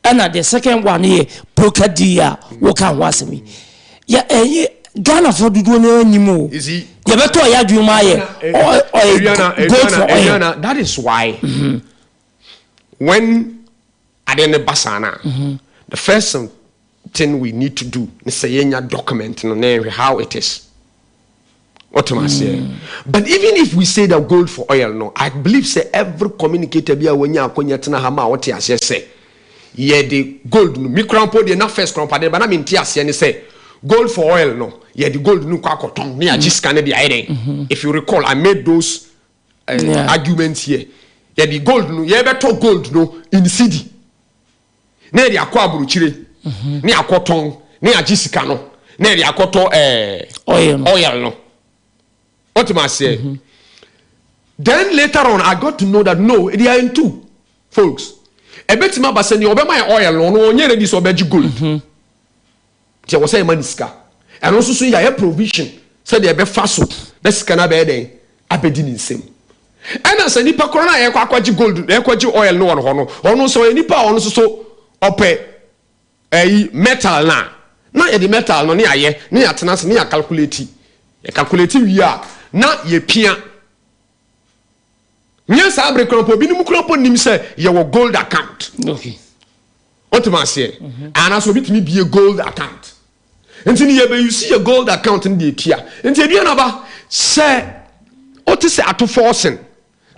and the second one here broker deal wo kan wasemi ya Ghana for dudu no animo ye beto ya dwuma ye that is why when Adene Basana, the first thing we need to do is say document how it is. What am I saying? But even if we say that gold for oil, no, I believe say every communicator be when you are hama what you say. Yeah, the gold no micro the na first crop but I mean and say gold for oil no. Yeah, the gold no kwakotong me just scan the iden. If you recall, I made those arguments here. Yeah, the gold no, yeah better gold no in CD. Na di akọ aburuchire ni akoton ni agisika no na di akoto oil no what am I say then later on I got to know that no they are in two folks e betima ba se ni obema oil no onye ready so obeji gold je wo say man sika and also so ya provision say they be faso na sika na be den abedi ni nsem and as nipa korona ye kwakwaji gold ye kwaji oil no no ono so nipa ono so ope metal na ye the metal no ni aye ni atena se ni calculate wi a na ye pia nya sa abre kropo bi ni mu kropo nim se ye wo gold account okay what am I say ana so bitimi be a gold account enti ni ye be you see a gold account in the tia enti e bia na ba se o ti se ato forcing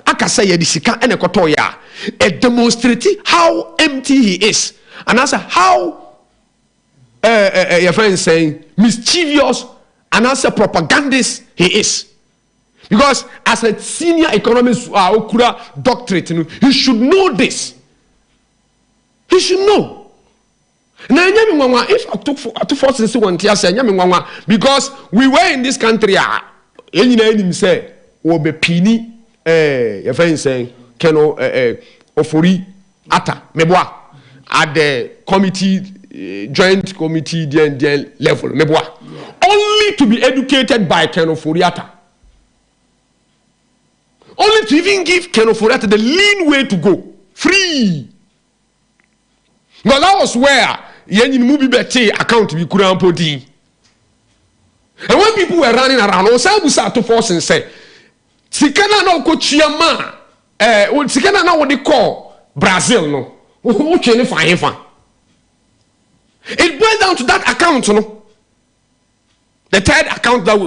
aka say ye di sika ene koto ya it demonstrates how empty he is and answer how your friend is saying mischievous and answer propagandist he is because as a senior economist okura doctorate he should know this he should know na nyame nwanwa if to force say one tia say nyame nwanwa because we were in this country enyina enim say wo be pini your friend is saying keno ofori ata meboa at the committee joint committee level meboa only only to be educated by Ken Ofori-Atta. Only to even give Ken Ofori-Atta the lean way to go. Free. Now that was where Yenny Mubi Bete account be Kurampo. And when people were running around, Osabusa to force and say, Sikana no Kochiama, Sikana no what they call Brazil, no. It boils down to that account, no. The third account that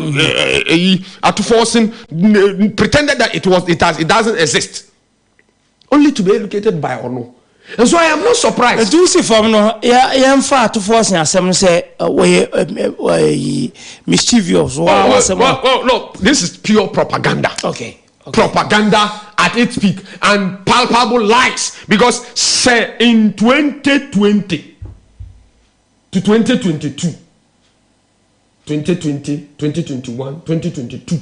Atuforcing pretended that it doesn't exist. Only to be educated by or no. And so I am not surprised. Do you see from no? Yeah, far to force and some say mischievous. No, this is pure propaganda. Okay. Propaganda at its peak and palpable lies, because say in 2020 to 2022, 2020, 2021, 2022,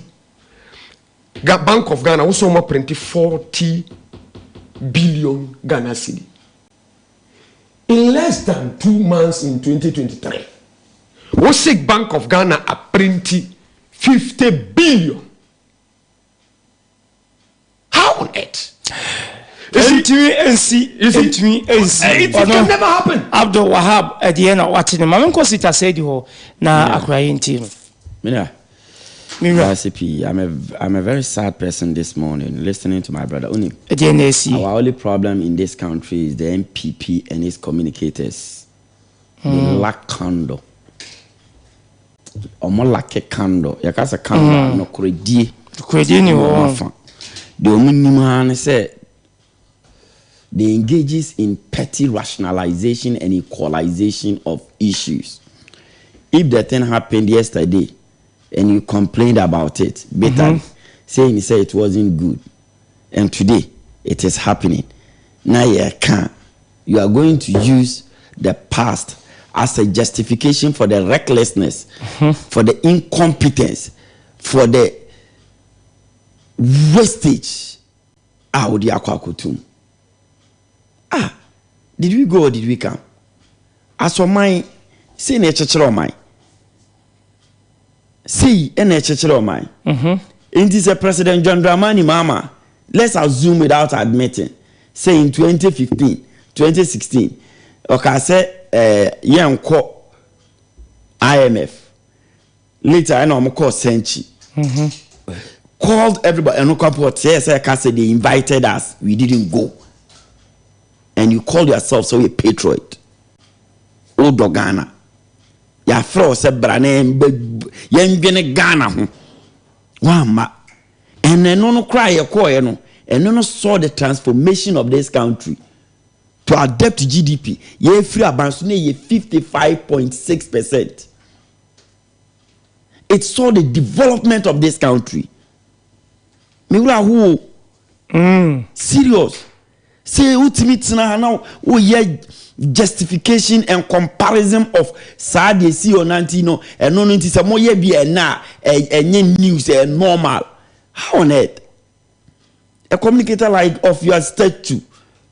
Bank of Ghana also more printed 40 billion Ghana cedi. In less than 2 months in 2023, Wosik Bank of Ghana a printed 50 billion. How on earth? It can never happen. Abdul Wahab at the end of watching him. I'm going to say to now crying team. I'm a very sad person this morning listening to my brother. Our only problem in this country is the MPP and its communicators. They lack candor. Or more like a candor. Yakasa candor no credit. The only said they engages in petty rationalization and equalization of issues. If the thing happened yesterday and you complained about it, better saying he said it wasn't good, and today it is happening. Now you are going to use the past as a justification for the recklessness, for the incompetence, for the wastage. Did we go or did we come? As for mine, say nature of mine. See, a nature of mine. It is a President John Dramani Mama. Let's assume without admitting. Say in 2015, 2016, okay, I say, young call IMF. Later, I know I'm called Senchi. Called everybody and look up what yes, I said they invited us. We didn't go. And you call yourself so a patriot. Old Ghana. Ya fro se brane yen Ghana. Wama. And then no cry a call no. And no saw the transformation of this country to adapt to GDP. Ye free abansune ye 55.6%. It saw the development of this country. Who serious say ultimate now justification and comparison of sad see or nantino and no notice a more be a na news and normal. How on earth a communicator like of your statue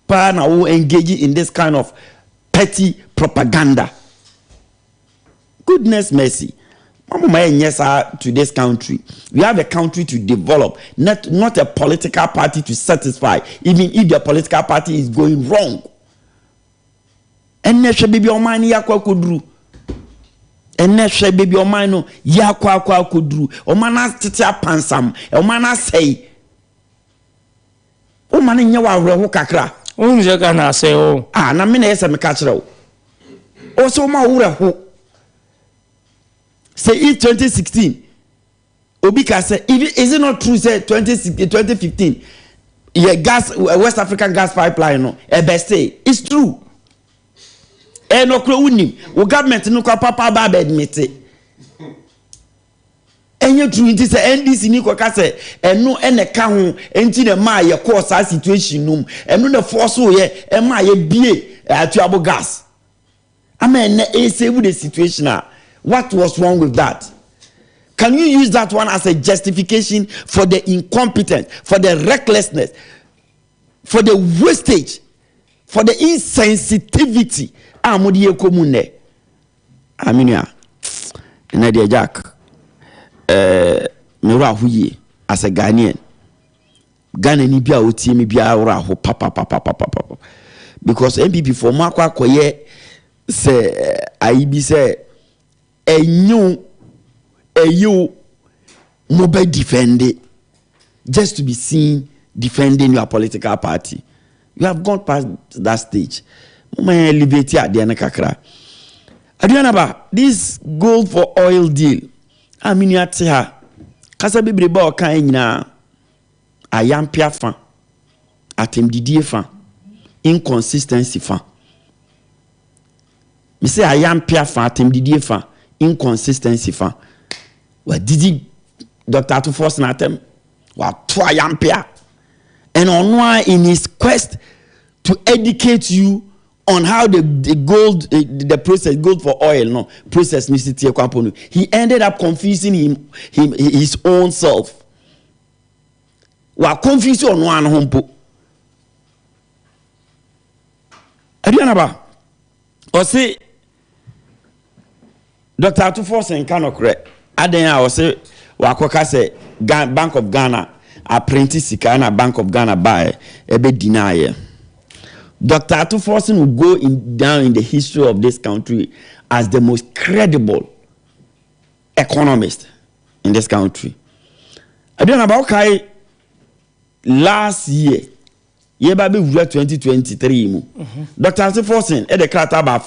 partner who engage in this kind of petty propaganda? Goodness mercy. Yes, to this country. We have a country to develop, not a political party to satisfy, even if the political party is going wrong. And next baby o man yakwa kodru. And next baby o man no yakwa kodru. O man tete apansam. O man say. O man nya wa reho kakra. O nje ga na say o. Na me na yesa me ka kire o. O so ma wo reho. Say in 2016, Obika said, is it not true? Say 2015, West African gas pipeline, no, it's true. And no crowning, government no papa bad admit it. And you true it is NDC Nico Case, and no and a cow, and the Maya cause our situation room, and no the force way, and my BA at your gas. I mean, say with the situation now. What was wrong with that? Can you use that one as a justification for the incompetence, for the recklessness, for the wastage, for the insensitivity? Amudiye komune. Aminia. Nadia Jack. mero ahuye as a Ghanaian. Ghana ni bia otie me bia ora ho papa because MPP for makwa koye say aibi say enyu mobile defend it just to be seen defending your political party. You have gone past that stage. Mama elevate at the kakra. Adianaba, this gold for oil deal. I mean yat ha. Kasa bibre ba kan nyina ayampia fa. Atemdidie fa. Inconsistency fa. Me say ayampia fa atemdidie fa. Inconsistency fa. Wa didi Dr. Atufos natem. Wa to ayampia. And on in his quest to educate you on how the gold, the process, gold for oil, no process, he ended up confusing his own self. Wa confused on one humpo. Adianaba, or say Dr. Atufos and Kanokre, Adena, or say Wakoka say Bank of Ghana. Apprentice Sikana Bank of Ghana buy a bit deny. Dr. Atuforsen will go down in the history of this country as the most credible economist in this country. I don't know about Kai last year 2023. Dr. Atuforsen at the crater about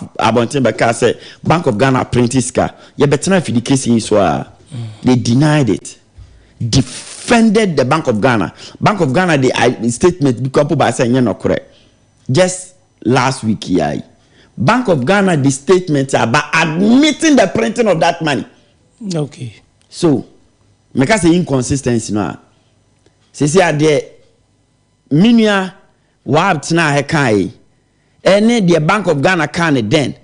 say Bank of Ghana apprentice car. You better not the case in Israel. They denied it. Defended the Bank of Ghana. Bank of Ghana, the statement become by saying you're not correct. Just last week, Bank of Ghana, the statement about admitting the printing of that money. Okay. So, make us say inconsistency now. Say there, minia wab tina hekai. Ene the Bank of Ghana can then.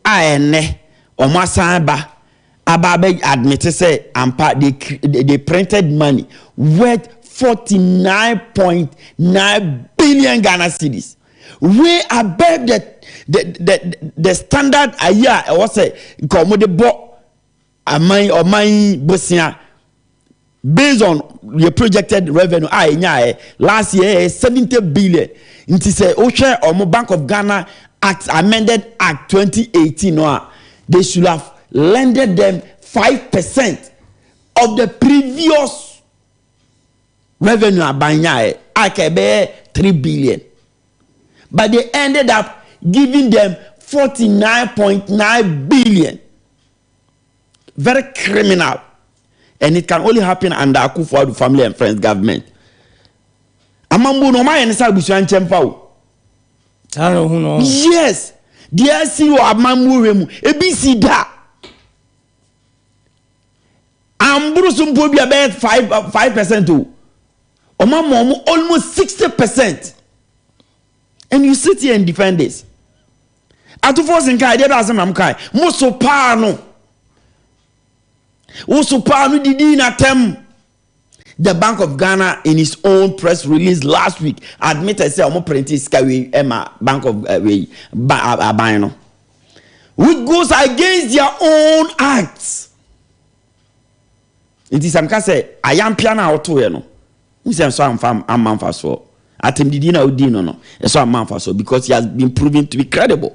Ene omasamba. Ababe admitted say they printed money worth 49.9 billion Ghana cedis. Way above the standard a year was say come the bo amai or my bosia based on the projected revenue last year 70 billion. It is a Osha or Bank of Ghana Act amended Act 2018 no they should have lended them 5% of the previous revenue abanya akebe 3 billion, but they ended up giving them 49.9 billion. Very criminal, and it can only happen under Akufo-Addo family and friends government. Amambu no ma yensa busuan chempa. Yes, dear see wa amambu remu ebisi da. Ambrosum probably about 5% too. Omamo almost 60%. And you sit here and defend this. Atufos in kai, there are some kai. Musopano. Usopano didi na tem. The Bank of Ghana in its own press release last week admitted say omo prentice kawe Emma Bank of Abano. Which goes against their own acts. It is some can say I am piano or two, no. We say so I'm man for so. Atemdidina udino no. So I'm man for so because he has been proven to be credible.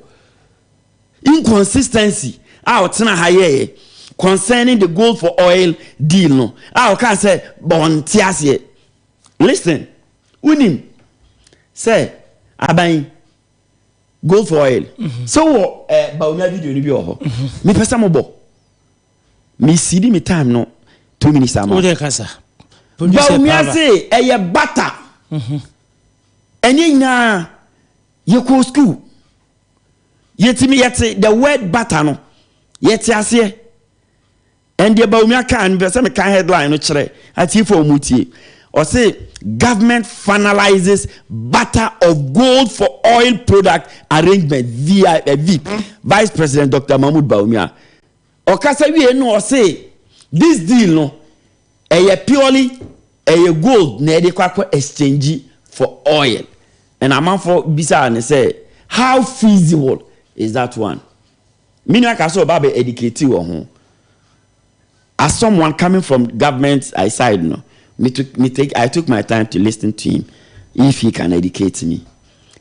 Inconsistency out na higher concerning the gold for oil deal no. I can say bon tiasie. Listen, winning say aban gold for oil. So ba onya video ni bi oho. Me pesa mo bo. Me sidi me time no 2 minutes ama. Ode kasa. Ba mi ase eye butter. Eni na ye ko school. Yetimi yete the word butter no. Yete ase. And the ba mi aka an be say me kan headline no kire. Ati for mutie. Or say government finalizes butter of gold for oil product arrangement via VIP. Vice President Dr. Mahmoud Bawumia. Okasa we no say this deal no purely gold na dey kwa exchange for oil. And amount for bisa and say how feasible is that one? Mini aka so ba be educate wo ho. As someone coming from government side, no, I took my time to listen to him if he can educate me.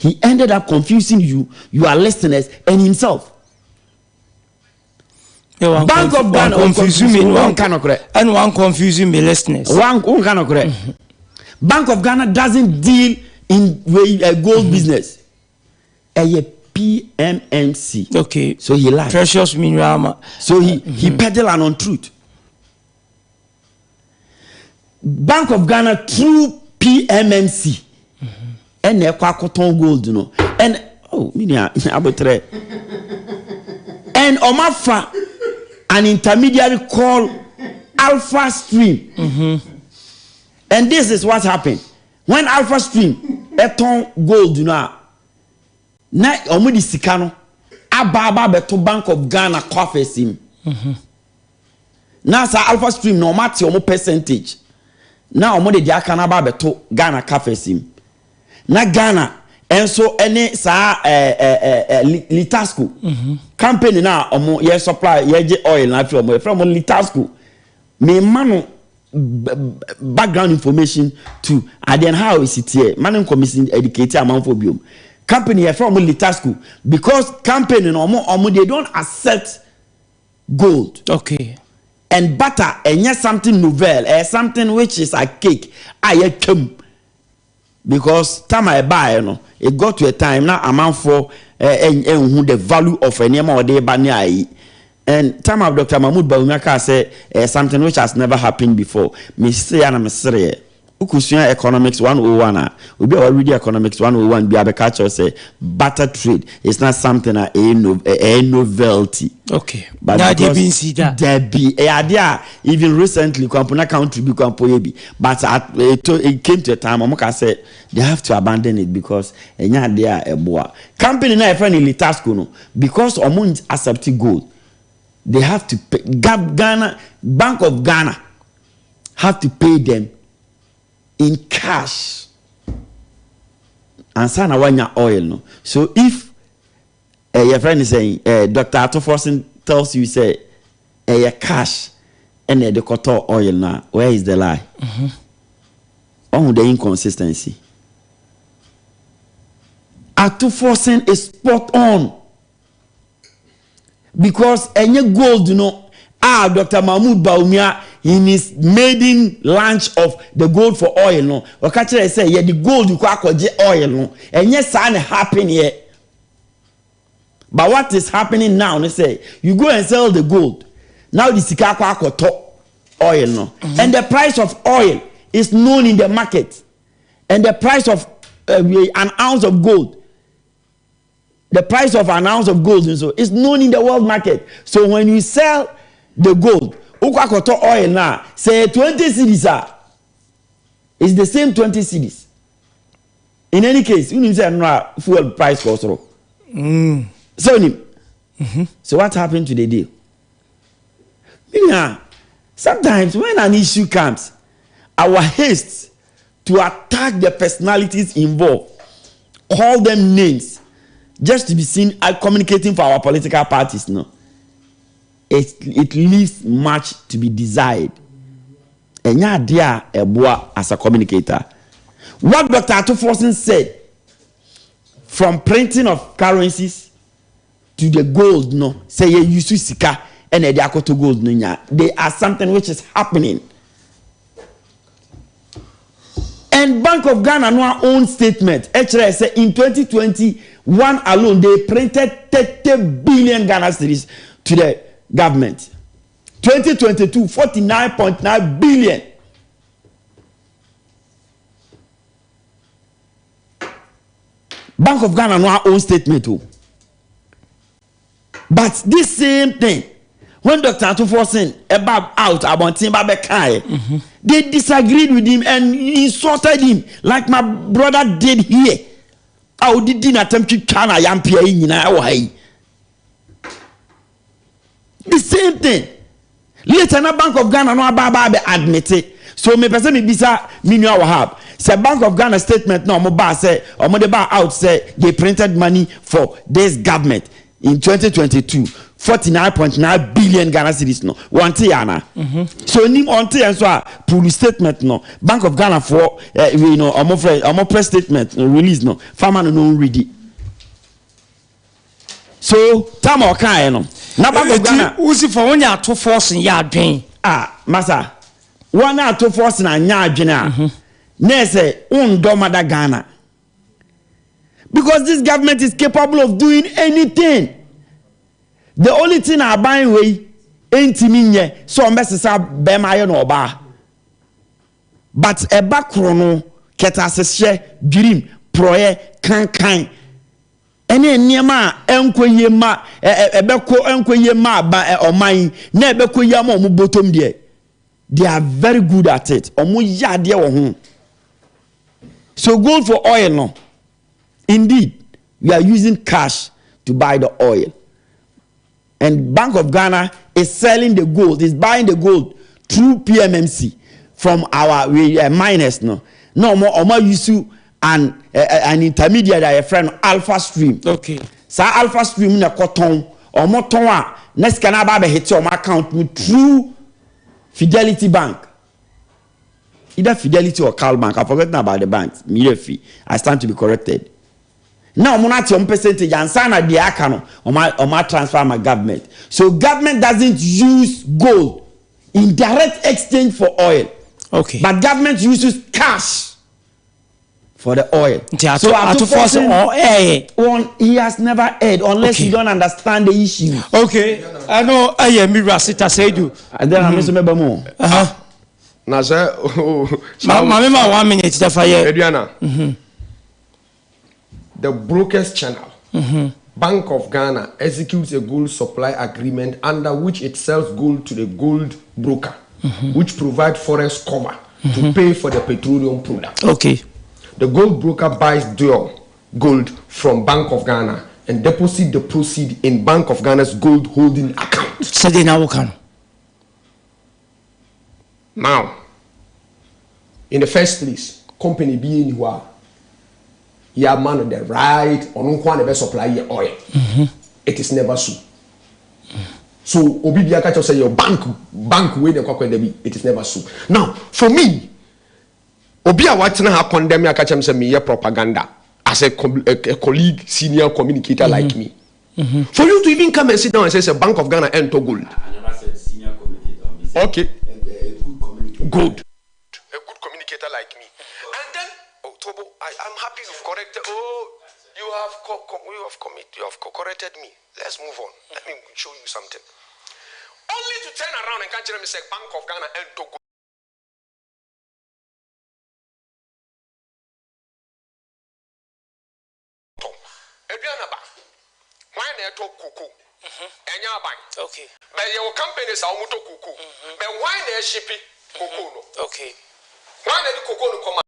He ended up confusing you, your listeners, and himself. Bank of Ghana confusing me. One kind of correct, and one confusing me listeners. One kind of correct. Bank of Ghana doesn't deal in gold business. A PMMC. Okay. So he lied. Precious mineral. So he peddled an untruth. Bank of Ghana through PMMC. And they cotton gold, you know. And and Omafa, an intermediary called Alpha Stream. And this is what happened. When Alpha Stream eton gold, you know, na omudi sikano ababa beto Bank of Ghana coffers him. Now sa Alpha Stream no matter omo percentage. Now omudi diakana ba beto Ghana coffers him. Na Ghana enso ene sa Litasco company na omo ye supply ye oil na from Litasco me manu background information to then how is it here man commission educate amount for biom company from Litasco because company no omo they don't accept gold. Okay. And butter and yes something novel something which is a cake come. Because time I buy, you know, it got to a time now amount for the value of a name or day banya. And time of Dr. Mahmoud Bawumia said something which has never happened before. Me say and I'm sorry. Ukusuya economics 101 we be already economics 101 be a catch say barter trade is not something a novelty. Okay. But there be even recently company country be but it came to a time Omoka said they have to abandon it because there a boa company na friend Litasco no because omo accept gold they have to pay Ghana Bank of Ghana have to pay them in cash and sana wanya oil no. So if your friend is saying Dr. Atoforson tells you say cash and the cotton oil now, where is the lie? On the inconsistency. Atoforson is spot on because any gold, you know, Dr. Mahmoud Bawumia in his maiden launch of the gold for oil, no. Okache say, yeah, the gold you kwakoje oil, no. And yes, something happen here. But what is happening now? They say you go and sell the gold. Now the sika kwakoto oil, no. And the price of oil is known in the market, and the price of an ounce of gold. The price of an ounce of gold is known in the world market. So when you sell the gold, ukwakoto oil now, say 20 cedis it's the same 20 cedis. In any case, you need to know fuel price cost. So what happened to the deal? Sometimes when an issue comes, our haste to attack the personalities involved, call them names, just to be seen communicating for our political parties, no. It leaves much to be desired. And yeah, dear Eboa as a communicator. What Dr. Atoforson said, from printing of currencies to the gold, no, say you use sika and they are to gold, no, they are something which is happening. And Bank of Ghana no own statement. HRS say in 2021 alone they printed 30 billion Ghana cedis to the government. 2022 49.9 billion. Bank of Ghana no own statement too. But this same thing, when Dr. Atoforson about Timbabe they disagreed with him and insulted him like my brother did here. I didn't attempt to China Yampia in the same thing. Later, na Bank of Ghana no ababa admit it. So me person me bisa minua wahab. Say Bank of Ghana statement no mo ba say or mo de ba out say they printed money for this government in 2022 49.9 billion Ghana cedis no want yana so nim onte and so pull statement no Bank of Ghana for you know omo press statement release no farmer no read it so time o kan no na Bank of Ghana usi for when you to force ya adwen masa one to force na nya adwen a na say undo mother Ghana because this government is capable of doing anything. The only thing I buy way ain't me so mbesisa bema ye no oba but e ba krono keta seshe dream proye kan ene niema enkoye ma ebeko enkoye ma ba oman na ebeko ya ma omubotom de they are very good at it omu ya de wo ho so gold for oil no indeed we are using cash to buy the oil. And Bank of Ghana is selling the gold, is buying the gold through PMMC from our miners. No more use an intermediary, a friend Alpha Stream. Okay. So Alpha Stream na cotton or more tonwa next can I hit your account with through Fidelity Bank. Either Fidelity or Cal Bank. I've forgotten about the banks. Immediately, I stand to be corrected. Now, monati on percentage and sign at the account on my transfer my government. So government doesn't use gold in direct exchange for oil. Okay. But government uses cash for the oil. So to force one he has never heard unless you don't understand the issue. Okay. I know I am Mirasita Seidu. And then I'm Mr. More. Now, sir, Mamma 1 minute fire. Adriana. The brokers channel, Bank of Ghana executes a gold supply agreement under which it sells gold to the gold broker, which provides forest cover to pay for the petroleum product. Okay. The gold broker buys dual gold from Bank of Ghana and deposits the proceed in Bank of Ghana's gold holding account. So they now can. Now, in the first place, company being who are ya man the right on one the supply your oil. It is never so. So obi bia catch say your bank wey dey kwakwa dey it is never so. Now for me obi a what na condemn ya catch am say me propaganda as a colleague senior communicator like me. For you to even come and sit down and say Bank of Ghana enter gold. I never said senior communicator. Okay. A good communicator. Good. A good communicator like me. And then Tobo, I'm happy you've corrected. Oh, you have corrected me. Let's move on. Let me show you something. Only to turn around and catch them and say Bank of Ghana and Togo. Adriana Bank. Why they talk cuckoo? And your bank. Okay. But your companies are muto cuckoo. But why they shipping cocoa? Okay. Why they do cocoa come out?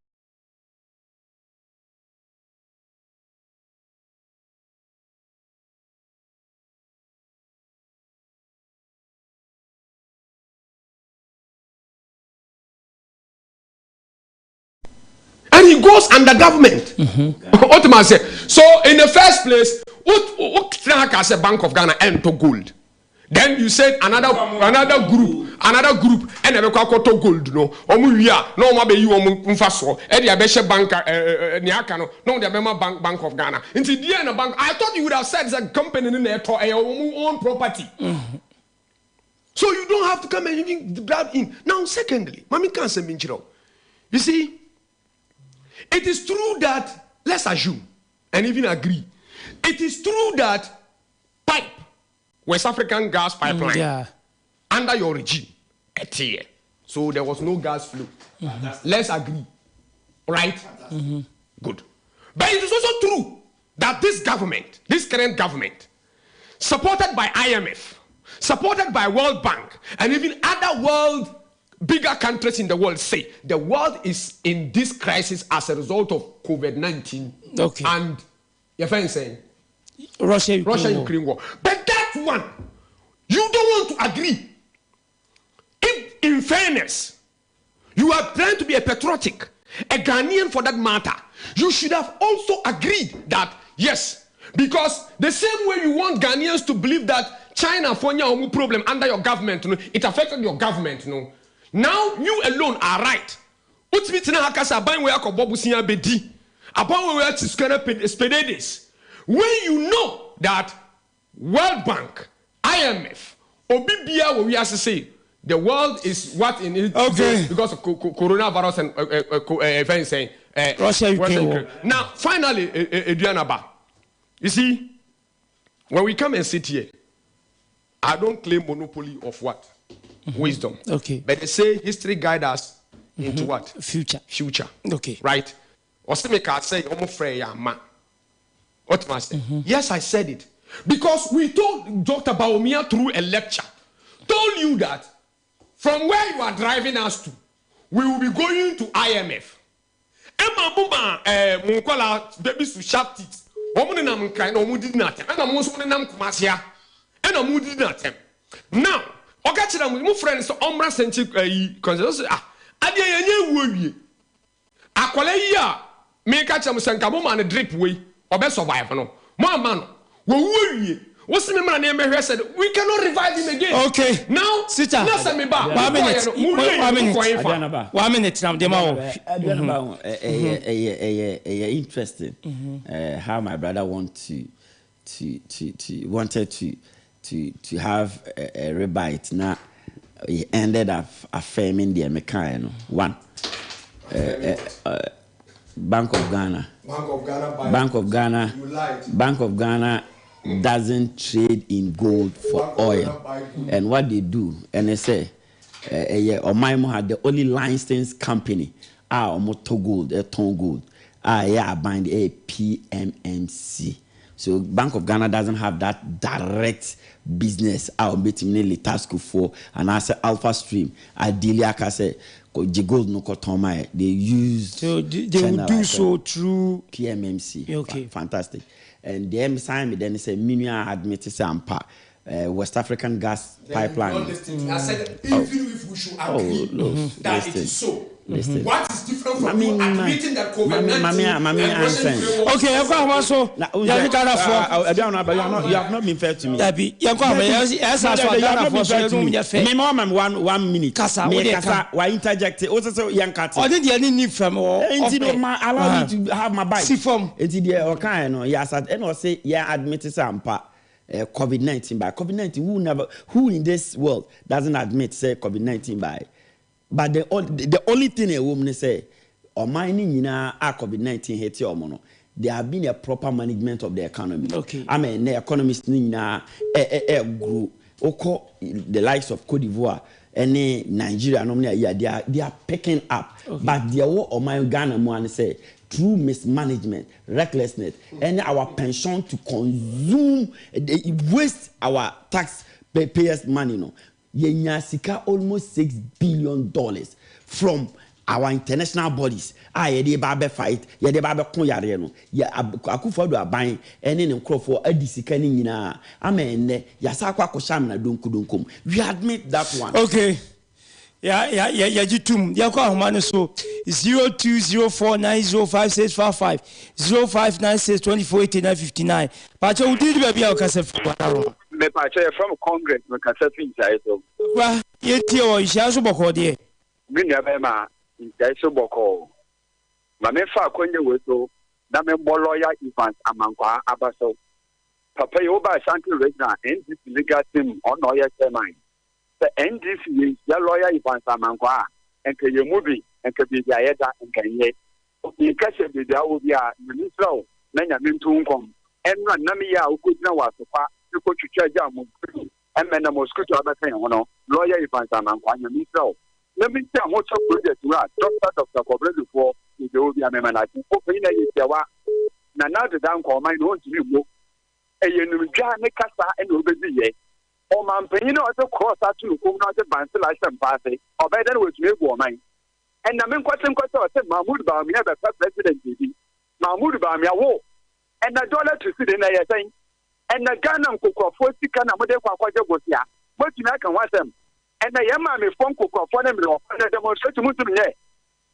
And he goes under government. What am I saying? So in the first place, what as a Bank of Ghana enter gold? Then you said another group, and never call to gold. No, no, maybe you faso. Eddie Abesha Bank, Niakano, no, the Bank of Ghana. Into the end of bank, I thought you would have said it's a company in there to your own property. So you don't have to come and even grab in. Now, secondly, Mami can't say Minchiro. You see. It is true that, let's assume, and even agree, it is true that pipe, West African gas pipeline, under your regime, so there was no gas flow. Let's agree. Right? Good. But it is also true that this government, this current government, supported by IMF, supported by World Bank, and even other bigger countries in the world say the world is in this crisis as a result of COVID-19 and your friend saying Russia-Ukraine war. But that one, you don't want to agree. If, in fairness, you are trying to be a patriotic, a Ghanaian for that matter, you should have also agreed that yes, Because the same way you want Ghanaians to believe that China for your problem under your government, it affected your government. Now you alone are right. When you know that World Bank, IMF, Obibia, we have to say, the world is what in it because of coronavirus and events saying Russia, Ukraine. Now, finally, Adriana, you see, when we come and sit here, I don't claim monopoly of what? Wisdom. Okay. But they say history guide us into what? Future. Okay. Right? Or say, what must I say? Yes, I said it. Because we told Dr. Baumia through a lecture, told you that from where you are driving us to, we will be going to IMF. Emma Buma, Munkola, babies to sharp teeth. Woman and kind of did not. And I'm most one nam Kumasia. And I'm did not. Now, Okacham, my friends, Ombra Senti consider. Adia, worry. Aqualea, make a cham Sankabuma and a drip way, or best survive. No, man, worry. What's the name of said? We cannot revive him again. Okay. Now, sit down. 1 minute. 1 minute. Now, interesting. How my brother wanted to have a rebate. Now, he ended up affirming the American one. Bank of Ghana. Bank of Ghana doesn't trade in gold for oil. And what they do, and they say, Omaimo had the only licensed company, Moto Gold, Ton Gold, bind a PMMC. So Bank of Ghana doesn't have that direct business. I'll be to task for, and I say Alpha Stream. Ideally, I can say, gold no kotoma. They use so they will do so through PMMC. Okay, fantastic. And them sign me then say Minia admitted Sampa West African gas pipeline. I said even if we should agree that it is so. What is different from you admitting that COVID-19? Okay, you have not been fair to me. You have not been fair to me. 1 minute. Why interject? Also, young cat. I didn't need from allow me to have my bike. See from it's the okay, no, yes, and I say, yeah, admit it Sampa. COVID-19 by COVID-19 who in this world doesn't admit say COVID-19 by but the only thing a woman say or mining COVID-19 hit your mono there have been a proper management of the economy. Okay, I mean the economists grew oko the likes of Cote d'Ivoire and Nigeria they are picking up. Okay. But the or my Ghana man say through mismanagement, recklessness, and our pension to consume, waste our taxpayers' money. No, Yenyasika almost $6 billion from our international bodies. Ye babe fight, ye de babe konyare no. Ye akufo aban ene ne nkrofo adisika ni nyina. Amen. Yasa kwa kosham na donkum. We admit that one. Okay. Yeah, Jitum. Yakwa Humano so 0204905655 0596248959. Pacho, who did baby our cassette me pacho from Congress, me cassette inside so. Well, yet you shall boko dear. Minyabema inside so boko. Mamefa kwenye weto, na membo lawyer Evans Amankwa Abaso. Papa Yoba Shanti Regna, NDC legal team on lawyer chairman. The NDC ya lawyer Evans Amankwa, and can you movie, and can be the Ayeda, and can ye. You catch a video will be a minister, Nanya Mintunkom, and Namia, who could know what to go to church, and then a mosquito other thing, lawyer Evans Amankwa, minister. Let me tell what's up with it. Dr. Cobrez for the Obia Memana, open a yawa. Nana the down call my own to you. A Yanujana Casa and Ubezi. O man, you know, as a cross out to whom not a band like some party, or better with me, woman. And I mean, question said Mahmoud Bamia, the president, Mahmoud Bamia, wo, and $1 to sit in a thing. And the gun and cook of 40 can a model for what you but you can watch them. And the Yamami phone cook for them, and the demonstration Muslim here.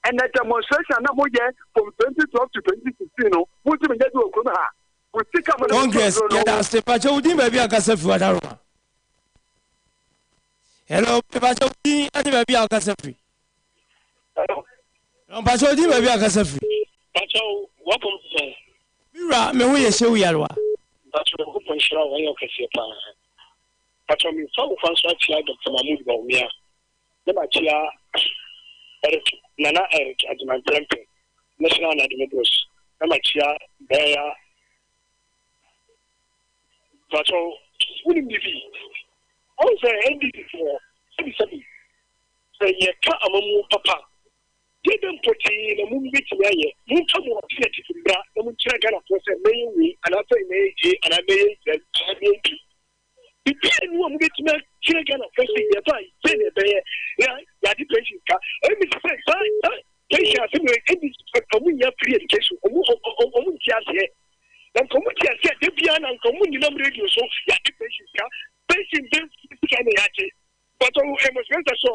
And the demonstration from 2012 to 2016, Muslim get to Okuma. Congress, yeah, step at your team, maybe I can say for Adaroma. Hello, Pacho, and maybe I can say free. Hello, Pacho, maybe I can say free. Pacho, what on say? Mira, me we say we are. Pacho, who can show when you can see a Pacho, me so fancy Dr. Mahmoud Baumia. The Machia Eric, Nana Eric, at my temple, National Administration. The Machia, Bear. Pacho, wouldn't be. I say, ended for 77. Say, ye can't among papa. Get them put in a movie to me. You come on, get it to that. I'm trying to say, may we, and I say, may, and I may, and I may. The people who get to make children of first year by saying it, yeah, the patient car. Every say, patient, and we have free education. Then community has said, the piano and community radio, so, yeah, the patient car. Patient can be but I was going to show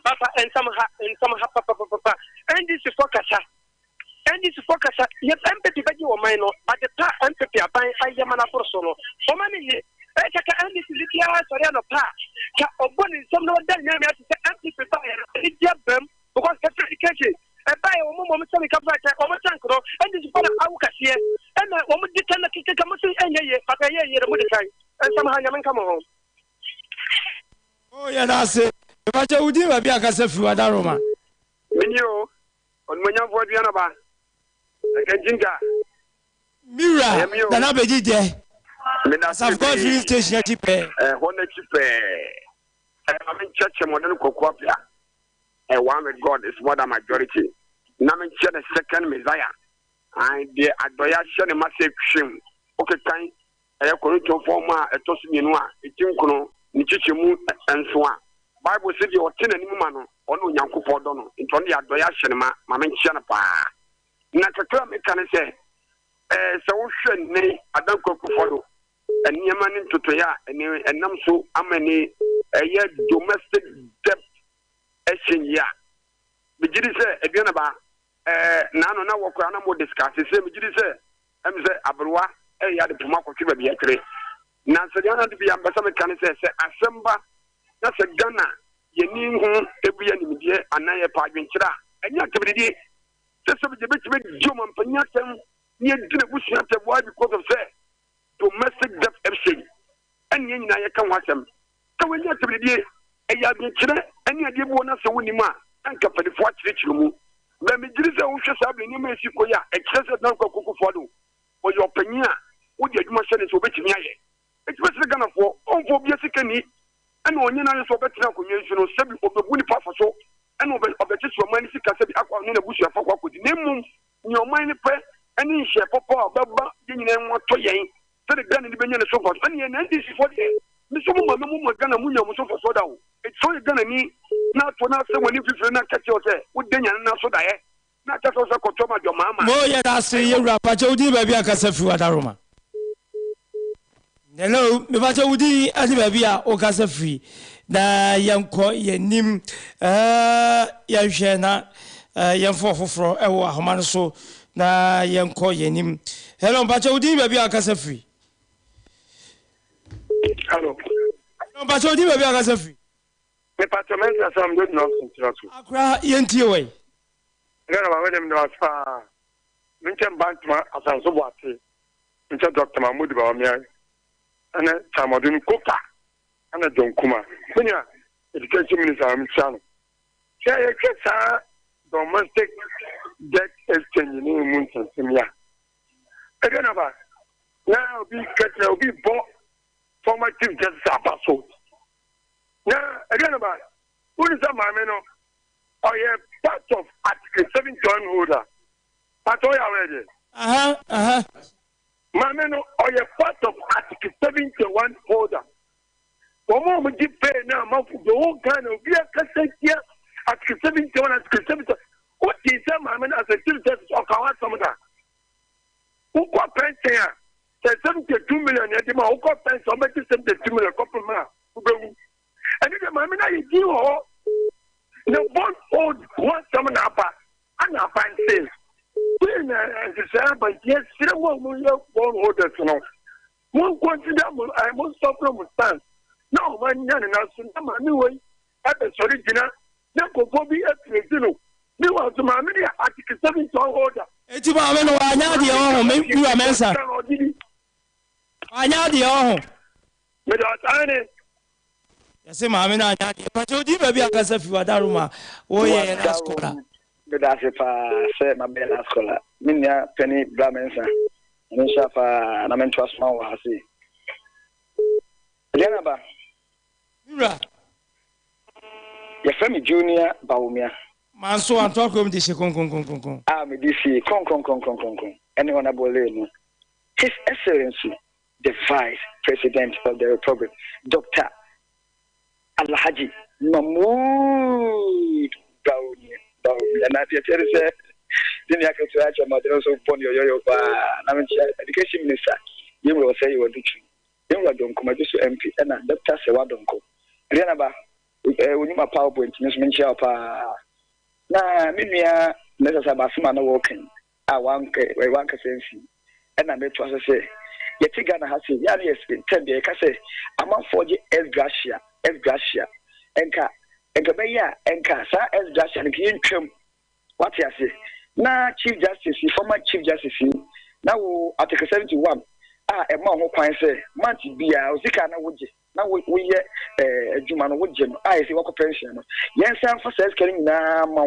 Papa and some Papa, and this is focus. And this is focus. Yes, empathy, but you are minor, but the part empathy, I am an apostle. For many years, I can end this little Soriano Pa. Obon is some other name as empty prepare, because education. And buy a woman, some capacity, or Sanko, and this is for our here. And a woman did not kick a muscle any year, but a year of the time, and somehow you come home. Oh, yeah, that's it. If I tell you, maybe I can say for Adaroma. When you on when you vote Yanaba, I can jinga. Mira, the Nabedi there. I've got free station to pay. One to pay. I'm in church and modern Coquapia. And one with God is more than majority. Namin the second Messiah. And the Adoyashan and massive shame. Okay, time. I have to form a Tosinua, a Tinkono. Nichichimu and so on. Bible said you are 10 and woman on Yanko Podono, into the Adoyashanama, Mamma Chanapa. Nakaka can say, so should nay, I don't go for and Yaman into Toya and Namso Amani a year domestic debt action ya. Bijidi say, again about Nano now walk around more discuss. The same Bijidi say, Mze Abrua, a yard of Pumako Kiba Biakre. Nansadiana to be ambassador can say, Assemba, that's a gunner. You need whom every enemy dear and I apart ventura. And yet, just a bit of German Panatam near dinner bush after why because of say domestic debt exchange. And yen I can watch them. So when you have to be dear, a yard and you give one as a winning man and company for rich room. Let me do the ocean sabling in Mexico, excessive non cocoa follow or your penia. Would you must send it to which me? It's better than a for basic need, and when you know so better communication or seven of the Winnie Papa so, and over the just for money, I said, I want to bush your papa with the name your mind prayer, and in share papa, Baba, getting them what to yang, so the gun in the Benjamin so far, and this is what Miss Woman gonna move your so for so down. It's so you're gonna need not for now, someone if you not catch yourself, would then not so die. Not just also control your mamma. Oh, yeah, that's a rapper, Jody, maybe I can say for Adaroma. Hello, me va to udi ati babia o kasa free na yanko yenim ya hwe na yanfo foforo e wo ahoma so na yanko yenim. Hello, ba to udi babia kasa free. Hello. No, ba to udi babia kasa free. Me patrament as am good no sintratu. Akra yenti we. Ngara ba wedem no afa. Minchen bankma asanso boate. Minchen Dr. Mahmoud Baumia. And Tamadun Coca and a Don Kuma. When you education minister, I'm saying, domestic debt exchange in Munson, Simia. Again, about now be bought formative justice apostle. Now, again, about who is a mameno or a part of Article 7 joint holder. But already. Mameno or a part of Article 71 holder. For more we give pay now, the whole kind of beer cassette here, Article 71, Article 70. What is that, Mameno, as a citizen of our Samada? Who got pension? 72 million, who got pension, somebody 72 million, couple more. And if the Mamena is you, the bond hold one summon up and a fine sales. when and the same, but yes, one order to know. One consider I must stop from stand. No, man, young and I knew way at the original. Never will be at the you want to my media article 7 to order. It's about when I know the home, maybe you are Mensa. I know the home. Without any. Yes, Mamma, but you did maybe a Casafi Daruma. Oh, yeah, that's cool. But that's if I say my bella scholar. Minya Penny Bramensa. And Shafa, and I'm in trust my wasi. Yanaba. Your family junior Baumia. Manso and talk of this con. Ah, me this con. Anyone abole. His Excellency, the Vice President of the Republic, Dr. Alhaji Mahmoud Baumia. And I tell you, then I can try to mother also upon your education minister. You will say you are teaching. You will don't come to MP and Dr. Sewadonko. Remember, when you are PowerPoint, Miss Minchapa. Na minia necessary basuma na working a one sense and I met was say yetigana has ya yes 10 dey ka say among 4G S gracia enka be ya enka sa S gracia nke ntwam what you say na chief justice former chief justice na wo article 71 e ma ho kwan say month bia osika na woje na we ye adwuma no woje no ai se wako pension no yen san for ses kering na ma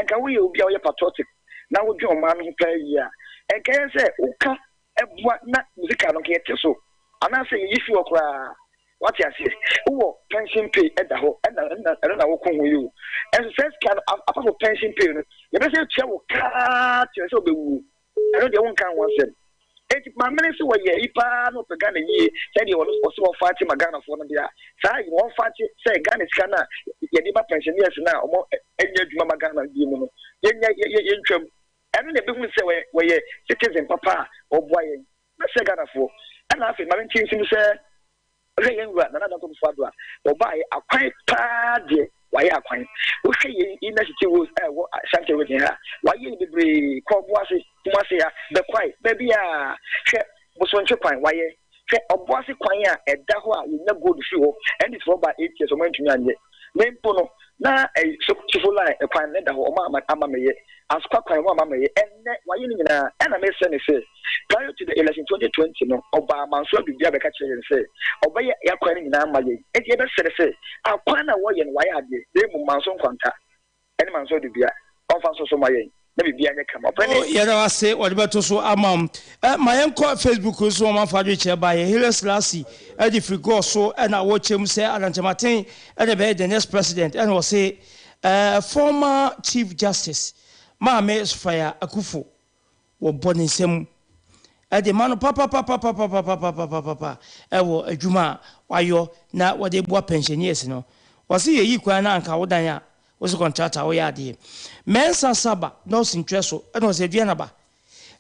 enka we obi a ye patriotic na wodwe o ma no pa ya enka yen se uka ebua na osika no ke so ana se yifi okra what you say wo pension pay eda ho na wo kon ho you and ses kan apart pension pay no ye be se tua wo ka tia se obewu eno de won kan won sem my minister were ye ipa no pegana ye said you was fighting Magana for Nadia. Say you won't fight say Ghana is Ghana, Yaniba pensioners now, or any Magana Dimo. Yen, and the business say where ye citizen papa or boy, let's say Ghana for. And I think my team say, another father, or buy a quite party. Why are quite? We say in the city was something with her. Why you be called Wasia, the quiet, baby, was one chopin, why a bossy quire at Dahua, you never go to show, and it's for by 8 years or 20 years. Name Pono, now a successful line, a fine letter or mamma, Amame, as Papa and Mamma, and why you know, and I may say, prior to the election 2020, no, Obama, so be the catcher and say, Obey your querying now, my and the other say, I'll find a way and why I did, they will manson contact, and man so to be a so my maybe be a come up. Oh, yeah, I say, what about so among my uncle Facebook was so my father chair by Hillis Lassie, and if we go so, and I watch him say, Alan Martin, and the next president, and will say, former Chief Justice, my mayor's fire, Akufo, were born in some. The man papa ewo adwuma wayo na wode boa pensioners no wase ye yikwa na anka wodan ya wose contractor wo ya de mensa saba no sinteso e no se dua na ba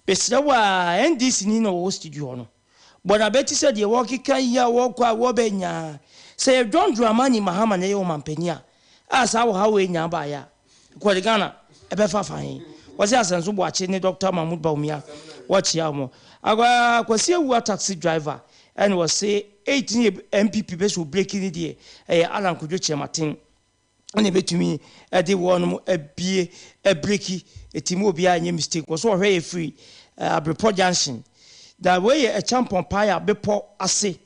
besira wa NDC ni no wo studio no bona beti se de wo kika ya wo kwa wo benya se John Dramani Mahama na ye o mampania asa wo ha we nya ba ya ko de Ghana e be fa fan wase asenso bo ache ni Dr. Mahmoud Baumia watch ya mo agwa kwasi ewu taxi driver and was say 18 MPP be so breaking the Alan Kudjo Chematin and betumi e de won abie e breaki etimo obi anye mistake was so hwe free Abreport Junction that way a champion pie bepo ase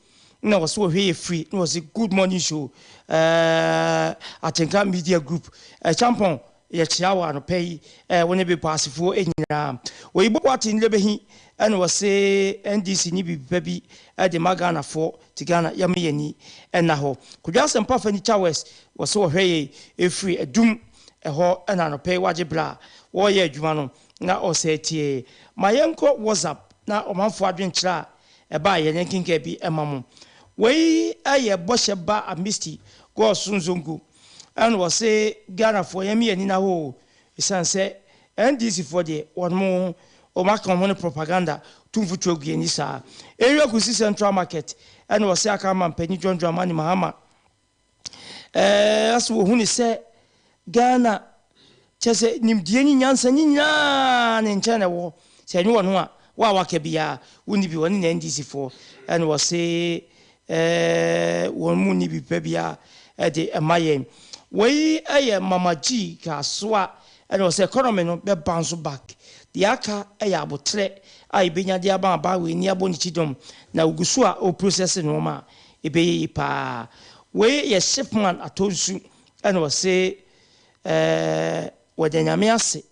na was so hwe free it was a good morning show Atenka Media Group a champion ye chiawa no pay when be passifo enyina we bo watin lebehi and was say NDC ni baby at the Magana for Tigana Yamiani and Naho. Could just and puff any chowers was so hey a free a doom a ho and an pay wajibla or ye Jumano now or say tea. My uncle was up now on 1 for adventure a buy a yanking kebi a mamma. Way a bush a bar a misty go soon zungu and was say Ghana for Yami and in a hole. His son said NDC for the one more. O mark on propaganda to future Guinea area Kusi Central Market and was Sakama Penny John Dramani Mahama. As who say Ghana chese nimdie ni nyansa ni nya ne nchane wo se ni wono a wa waka bia woni bi woni na NDC for and was say won mu ni bi pa bia de emayen we aye mama G ka soa and was economy no be bounce back the aka aye abotre ai benya dia ba we ni aboni chidom na ugusu a o process no ma ebe pa we ye shipman atonsu and was say wadanyame ase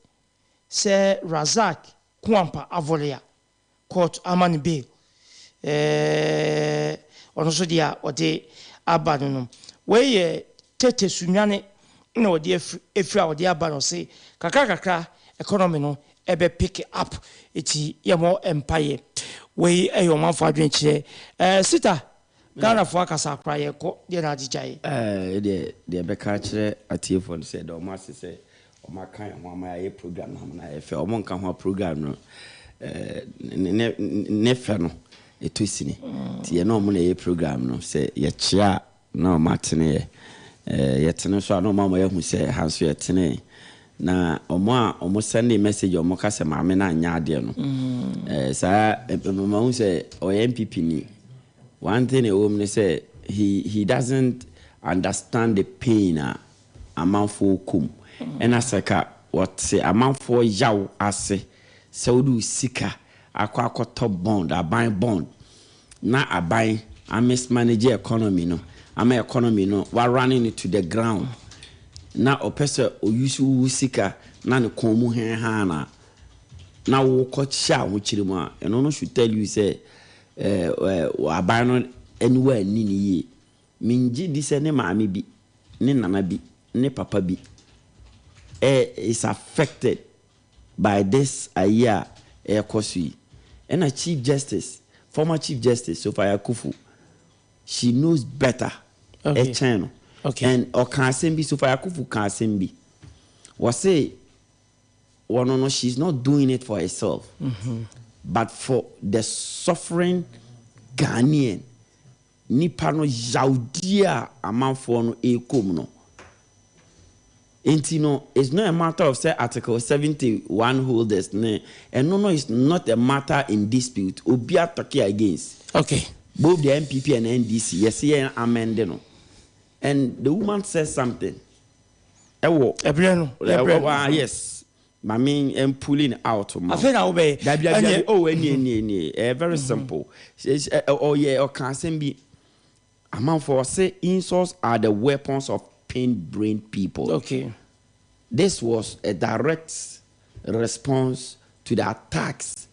se Razak Kwampa Avolia court amani bail ono so dia ode abano no we ye tete sunyane na ode efra ode abano se kakaka economy no ebe pick up eti yemo empire we ayo manfo adwenche sita Ghana for akasa akra ye ko de na agijaye de be ka kire atiefo no se do ma se o ma kan ho ma ye program na ye fe o mo nka ho program no ne fe no etosini ti ye no mo na ye program no se ye chia na o ma tene ye tene so na o ma ye hu se hanso ye tene na omo send a message omo ka se ma me na anya ade no sa ma hu se o MPP ni one thing a woman say he doesn't understand the pain amount for kum and asaka what say amount for yaw ase so do sika akwa top bond a buy bond na a buy a mismanage economy no am economy no we running it to the ground na opesa o use sika na ne komu hen ha na wo ko cha wo chirimu a eno no should tell you say abano anywhere nini ye minji dise ne maami bi ne nana bi ne papa bi is affected by this year kosi and a former chief justice Sofia Kufu, she knows better channel and or can sembi Sofia Kufu can sembi was say no she's not doing it for herself but for the suffering Ghanaian nipa no yaudia amanfo no ekom no enti no it's not a matter of say article 71 holders ne and no it's not a matter in dispute obi atoke against both the MPP and NDC yes here amend no and the woman says something yes Mami am pulling out. I think I'll be. Very simple. Oh yeah, or can be. Amount for say insults are the weapons of pain-brained people. Okay. This was a direct response to the attacks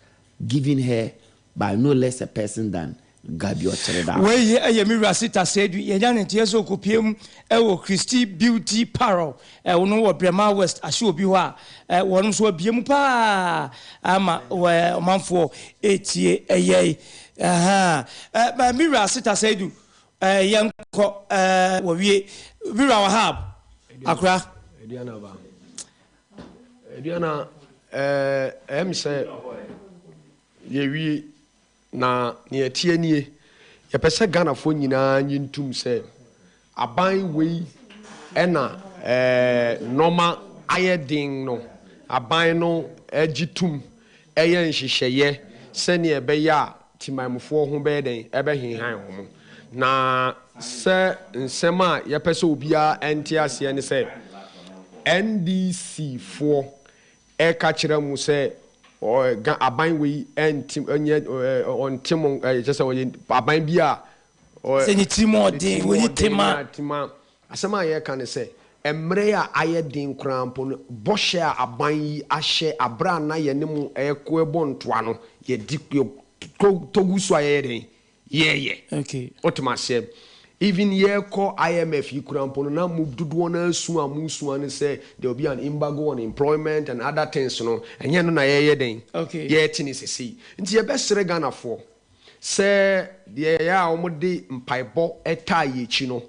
given her by no less a person than Gabi Ochereda. Where ye Rasita said ye dan ntieso kopiem ewo Christy Beauty Parol no wo Brema West asho obi ho a won so abiem pa ama manfo etie eye ba mi Rasita said yenko wo wie Bira Wahab Akra Ediana em say ye wie na ne tie nie ye pese Ghana fo nyina nyintum se aban wei ena normal ayedin no aban no agitum eye nhihye se ne ebe ya timamfo ho be den ebe hinhan ho na se nsema ye pese obia enti ase ne se NDC fo e ka kire mu se aban we entim ontim just aban bia se ni timo de we tema asema ye kan se emre a ayedin krampo bohye a aban yi ahye abra na ye ne mu eko ebontoa no ye di togusu ayeden ye okay otomase even ye call IMF krampo na mu dudu na asu amusu an say there will be an embargo on employment and other things no enye no na ye den okay ye tini sesi nti ye besere Ghana for say the ya omode mpaibo eta ye chi no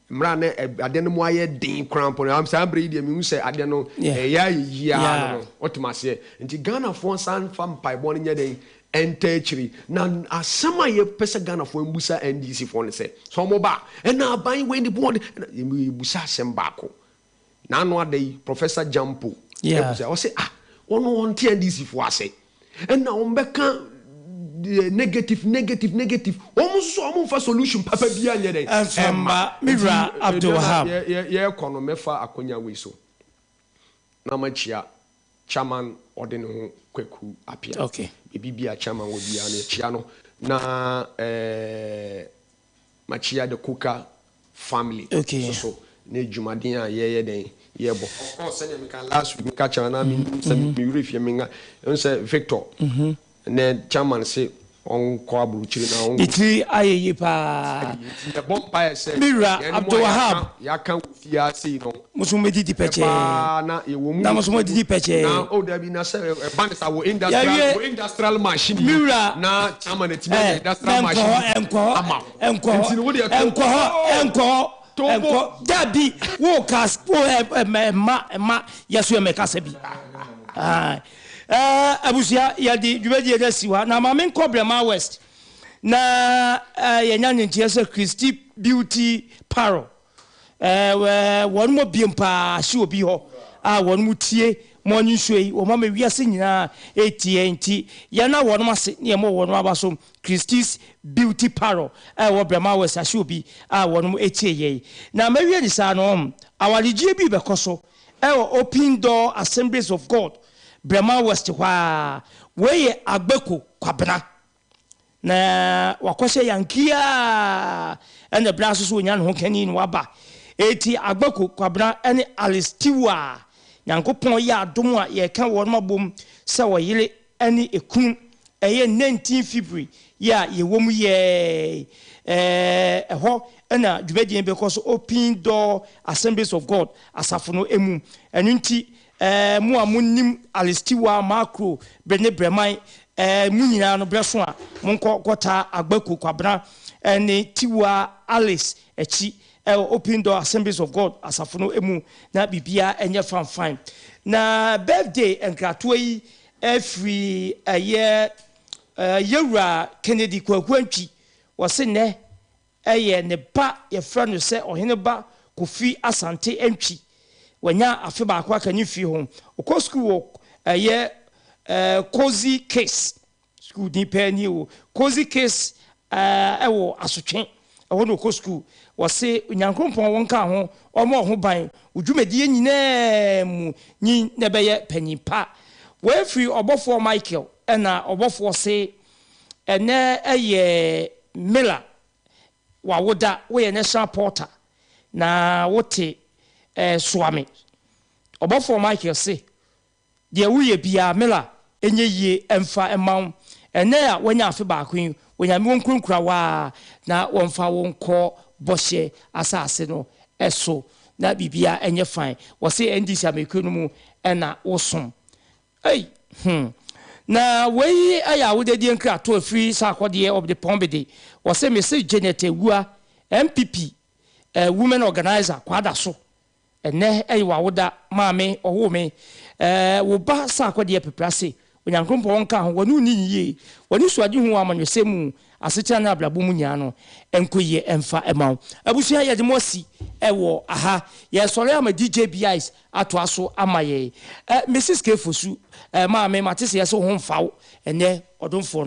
mra na ade no mu aye den krampo am say abre de mi hu say ade no ya yia no otomase nti Ghana for san fam mpaibo no nye den entechiri na asama ye pesa Ghana for mbusa NDC for ne se so mo ba e na ban we ni board e busa asem ba ko na no ade Professor Jampo yeah I say one on TNDC for say and now mbeka negative almost so for solution papa bia nye dey Mira Abdul Wahab ye kono mefa akonya we so na machia chairman ordin ho kwaku apia okay bibia chairman wo bia na chia no na machia the Kuka family okay so ne jumaden a ye den ye bo of course say me can last week me catch na me say me refie me nga say Victor ne chairman say on ko abruchiri na on itri ayeye pa the bomb say Mira Abdul Wahab ya kan fia say no musume didi peche na e wo mu na musume didi peche na o da bi na say banisa wo industrial machine Mira na chairman etime industrial machine enko dabi wo kas ma yeso me kasabi abusia yadi dwedi da siwa na ma men problema west na yenya ntie se Christy Beauty Paro won mo biempa hye obi ho won mu tie mo nyusuei wo ma wiase nyina etie nti ya na won ma se ne mo won abaso Christy's Beauty Paro wo brema west hye obi won mu etie ye na ma wie ni sa no awalegie bi bekoso Open Door Assemblies of God Brema West wa weye agbeko kwabena na wakose yankia ene braso so nya no kani no waba eti agbeko kwabena ene alistiwa nyankopon ya adom a ye kan won mabom se woyele ene ekun eye 19 February ya ye wom ye ho ena dwebedien because Open Door Assemblies of God asafono emu enunti mu amunim alistiwa macro brene breman mu nyina no breso a monko kota agbaku kwabra ene tiwa Alice echi Open Door Assemblies of God asafono emu na bibia enye fan na birthday enkrato yi every year yewra Kennedy kwakwantwi wose ne eye ne ba ye fra no se ohene ba Kofi Asante entwi wanya afi ba kwa kanyi fi ho okọ school ye cozy case school ni pe ni o cozy case ewo asotwe ewo no okọ school wose nyankompon wonka ho omo ho ban udwumedie nyina mu nyi ne beye panyipa we free obofo Michael na obofo se ene eye Miller wawoda we national porter na wote swami obofo Michael se de wuye bia Miller enye yie emfa emaw ene a wanya afi ba kwen wanya mi wonkunkura wa na wonfa wonko boshe asase no eso na bibia enye fine wose ndisi amekunu mu ena wosom na we aya wodedi nkra to free sakode of the Pombede wose message Janet Ewua MPP women organizer kwada so ene wa woda maame owo me wo ba sakode peprase onyankrompo wonka ho wonu ni yie woni suade hu amanwesemu asetia na ablabo mu nya no enkoye emfa emaw abusua ye de mosi ewo aha ye sore ama DJ BIs ato aso amaye Mrs Kefosu maame matese ye so ho mfawo ene odonfo